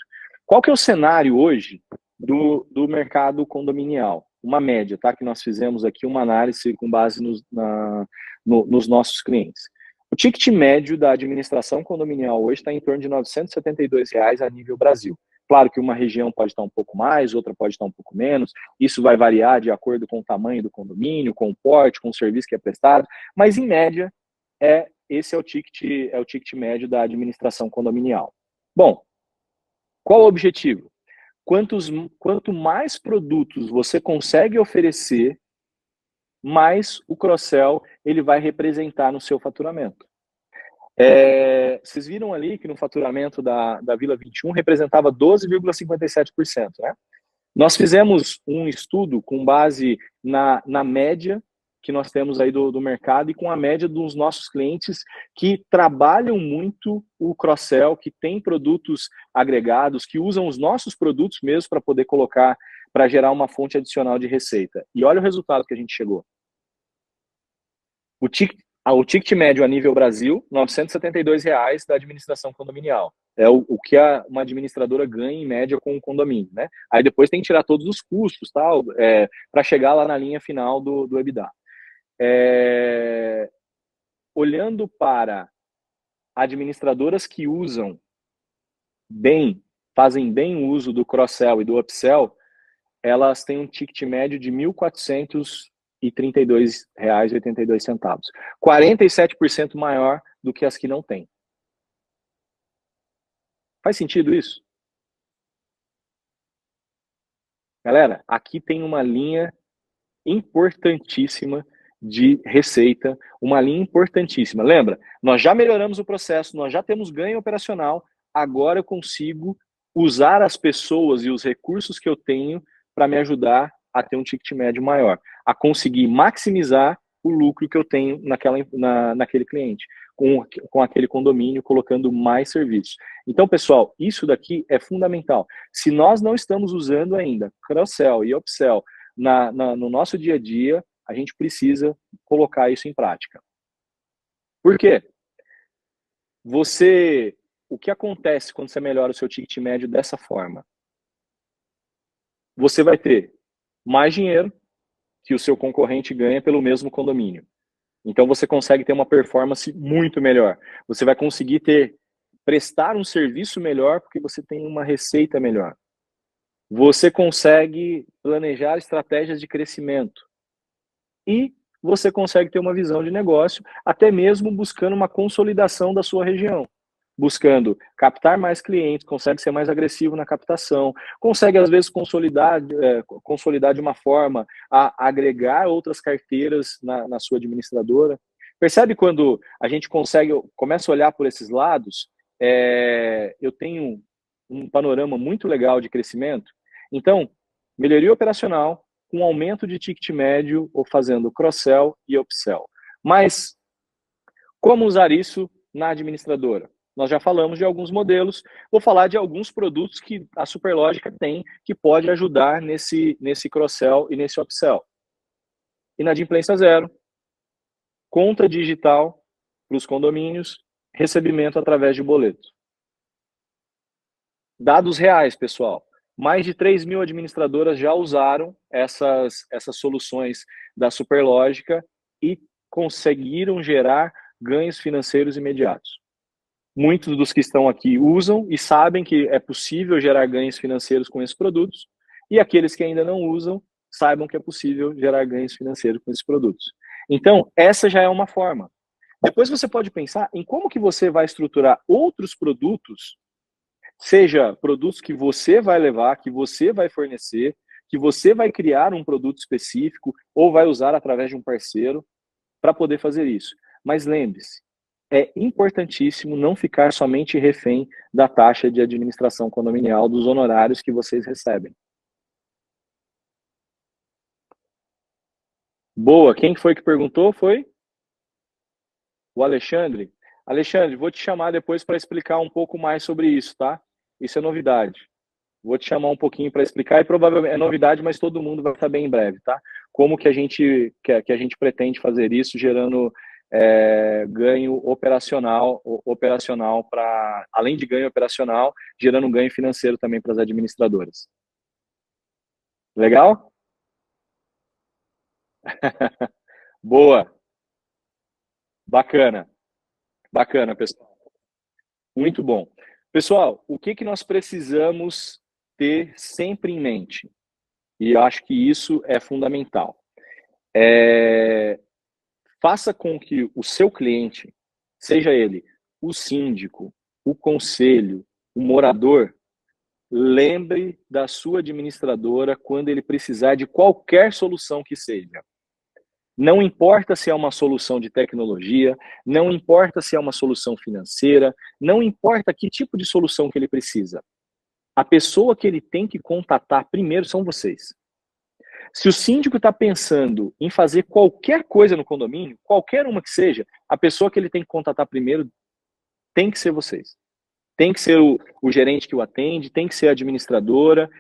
Qual que é o cenário hoje do mercado condominial? Uma média, tá? Que nós fizemos aqui uma análise com base nos nossos clientes. O ticket médio da administração condominial hoje está em torno de R$ 972 a nível Brasil. Claro que uma região pode estar um pouco mais, outra pode estar um pouco menos. Isso vai variar de acordo com o tamanho do condomínio, com o porte, com o serviço que é prestado. Mas, em média, esse é o ticket médio da administração condominial. Bom, qual o objetivo? Quanto mais produtos você consegue oferecer, mais o cross-sell ele vai representar no seu faturamento. Vocês viram ali que no faturamento da Vila 21 representava 12,57%, né? Nós fizemos um estudo com base na média que nós temos aí do mercado e com a média dos nossos clientes que trabalham muito o cross-sell, que tem produtos agregados, que usam os nossos produtos mesmo para poder colocar, para gerar uma fonte adicional de receita. E olha o resultado que a gente chegou. O ticket médio a nível Brasil, R$ 972 da administração condominial. É o que uma administradora ganha em média com o condomínio, né? Aí depois tem que tirar todos os custos, tal, para chegar lá na linha final do EBITDA. Olhando para administradoras que usam bem, fazem bem o uso do cross-sell e do upsell, elas têm um ticket médio de R$ 1.432,82, 47% maior do que as que não têm. Faz sentido isso? Galera, aqui tem uma linha importantíssima de receita, uma linha importantíssima. Lembra? Nós já melhoramos o processo, nós já temos ganho operacional, agora eu consigo usar as pessoas e os recursos que eu tenho para me ajudar a ter um ticket médio maior, a conseguir maximizar o lucro que eu tenho naquele cliente, com aquele condomínio, colocando mais serviços. Então, pessoal, isso daqui é fundamental. Se nós não estamos usando ainda cross-sell e upsell no nosso dia a dia, a gente precisa colocar isso em prática. Por quê? O que acontece quando você melhora o seu ticket médio dessa forma? Você vai ter mais dinheiro que o seu concorrente ganha pelo mesmo condomínio. Então você consegue ter uma performance muito melhor. Você vai conseguir prestar um serviço melhor porque você tem uma receita melhor. Você consegue planejar estratégias de crescimento. E você consegue ter uma visão de negócio, até mesmo buscando uma consolidação da sua região. Buscando captar mais clientes, consegue ser mais agressivo na captação, consegue às vezes consolidar de uma forma a agregar outras carteiras na sua administradora. Percebe quando a gente começa a olhar por esses lados, eu tenho um panorama muito legal de crescimento. Então, melhoria operacional, com aumento de ticket médio ou fazendo cross-sell e upsell. Mas, como usar isso na administradora? Nós já falamos de alguns modelos, vou falar de alguns produtos que a Superlógica tem que pode ajudar nesse cross-sell e nesse upsell. Inadimplência zero, conta digital para os condomínios, recebimento através de boleto. Dados reais, pessoal. Mais de 3.000 administradoras já usaram essas soluções da Superlógica e conseguiram gerar ganhos financeiros imediatos. Muitos dos que estão aqui usam e sabem que é possível gerar ganhos financeiros com esses produtos, e aqueles que ainda não usam, saibam que é possível gerar ganhos financeiros com esses produtos. Então, essa já é uma forma. Depois você pode pensar em como que você vai estruturar outros produtos, seja produtos que você vai levar, que você vai fornecer, que você vai criar um produto específico ou vai usar através de um parceiro para poder fazer isso. Mas lembre-se, é importantíssimo não ficar somente refém da taxa de administração condominial, dos honorários que vocês recebem. Boa, quem foi que perguntou? Foi o Alexandre. Alexandre, vou te chamar depois para explicar um pouco mais sobre isso, tá? Isso é novidade. Vou te chamar um pouquinho para explicar, e provavelmente é novidade, mas todo mundo vai saber em breve, tá? Como que a gente pretende fazer isso, gerando ganho operacional para, além de ganho operacional, gerando um ganho financeiro também para as administradoras. Legal? Boa. Bacana. Bacana, pessoal. Muito bom. Pessoal, o que nós precisamos ter sempre em mente? E eu acho que isso é fundamental. Faça com que o seu cliente, seja ele o síndico, o conselho, o morador, lembre da sua administradora quando ele precisar de qualquer solução que seja. Não importa se é uma solução de tecnologia, não importa se é uma solução financeira, não importa que tipo de solução que ele precisa. A pessoa que ele tem que contatar primeiro são vocês. Se o síndico está pensando em fazer qualquer coisa no condomínio, qualquer uma que seja, a pessoa que ele tem que contatar primeiro tem que ser vocês. Tem que ser o gerente que o atende, tem que ser a administradora.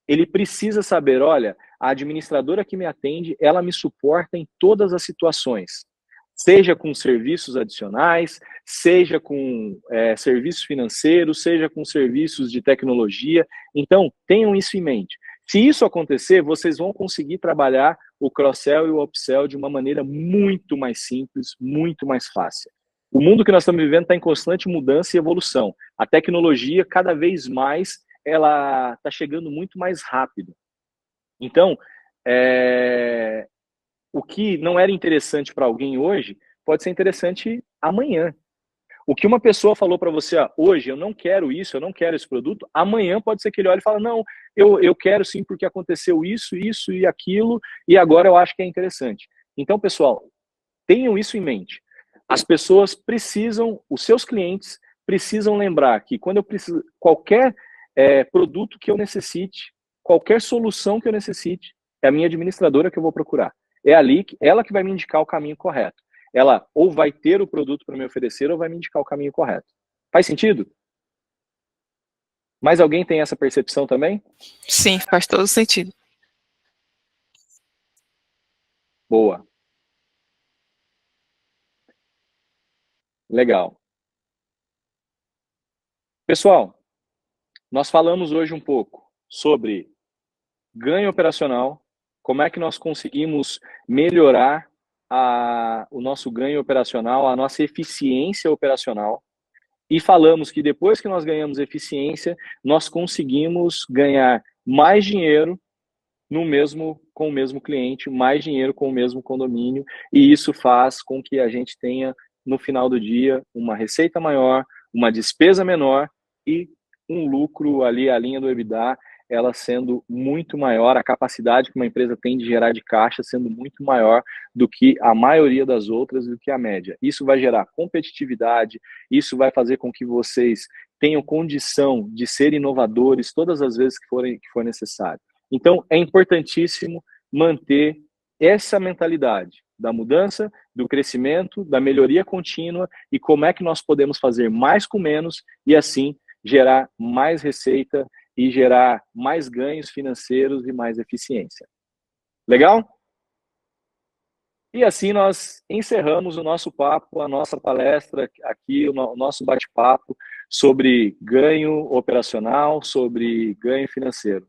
Ele precisa saber, olha, a administradora que me atende, ela me suporta em todas as situações. Seja com serviços adicionais, seja com serviços financeiros, seja com serviços de tecnologia. Então, tenham isso em mente. Se isso acontecer, vocês vão conseguir trabalhar o cross-sell e o upsell de uma maneira muito mais simples, muito mais fácil. O mundo que nós estamos vivendo está em constante mudança e evolução. A tecnologia, cada vez mais, ela está chegando muito mais rápido. Então, o que não era interessante para alguém hoje, pode ser interessante amanhã. O que uma pessoa falou para você, hoje, eu não quero isso, eu não quero esse produto, amanhã pode ser que ele olhe e fale, não, eu quero sim porque aconteceu isso, isso e aquilo, e agora eu acho que é interessante. Então, pessoal, tenham isso em mente. As pessoas precisam, os seus clientes precisam lembrar que quando eu preciso, qualquer produto que eu necessite, qualquer solução que eu necessite, é a minha administradora que eu vou procurar. É ali, ela que vai me indicar o caminho correto. Ela ou vai ter o produto para me oferecer ou vai me indicar o caminho correto. Faz sentido? Mais alguém tem essa percepção também? Sim, faz todo sentido. Boa. Legal. Pessoal, nós falamos hoje um pouco sobre ganho operacional, como é que nós conseguimos melhorar o nosso ganho operacional, a nossa eficiência operacional. E falamos que depois que nós ganhamos eficiência, nós conseguimos ganhar mais dinheiro com o mesmo cliente, mais dinheiro com o mesmo condomínio, e isso faz com que a gente tenha, no final do dia, uma receita maior, uma despesa menor e um lucro ali, a linha do EBITDA, ela sendo muito maior, a capacidade que uma empresa tem de gerar de caixa sendo muito maior do que a maioria das outras, do que a média. Isso vai gerar competitividade, isso vai fazer com que vocês tenham condição de ser inovadores todas as vezes que for necessário. Então, é importantíssimo manter essa mentalidade da mudança, do crescimento, da melhoria contínua e como é que nós podemos fazer mais com menos e assim gerar mais receita e gerar mais ganhos financeiros e mais eficiência. Legal? E assim nós encerramos o nosso papo, a nossa palestra aqui, o nosso bate-papo sobre ganho operacional, sobre ganho financeiro.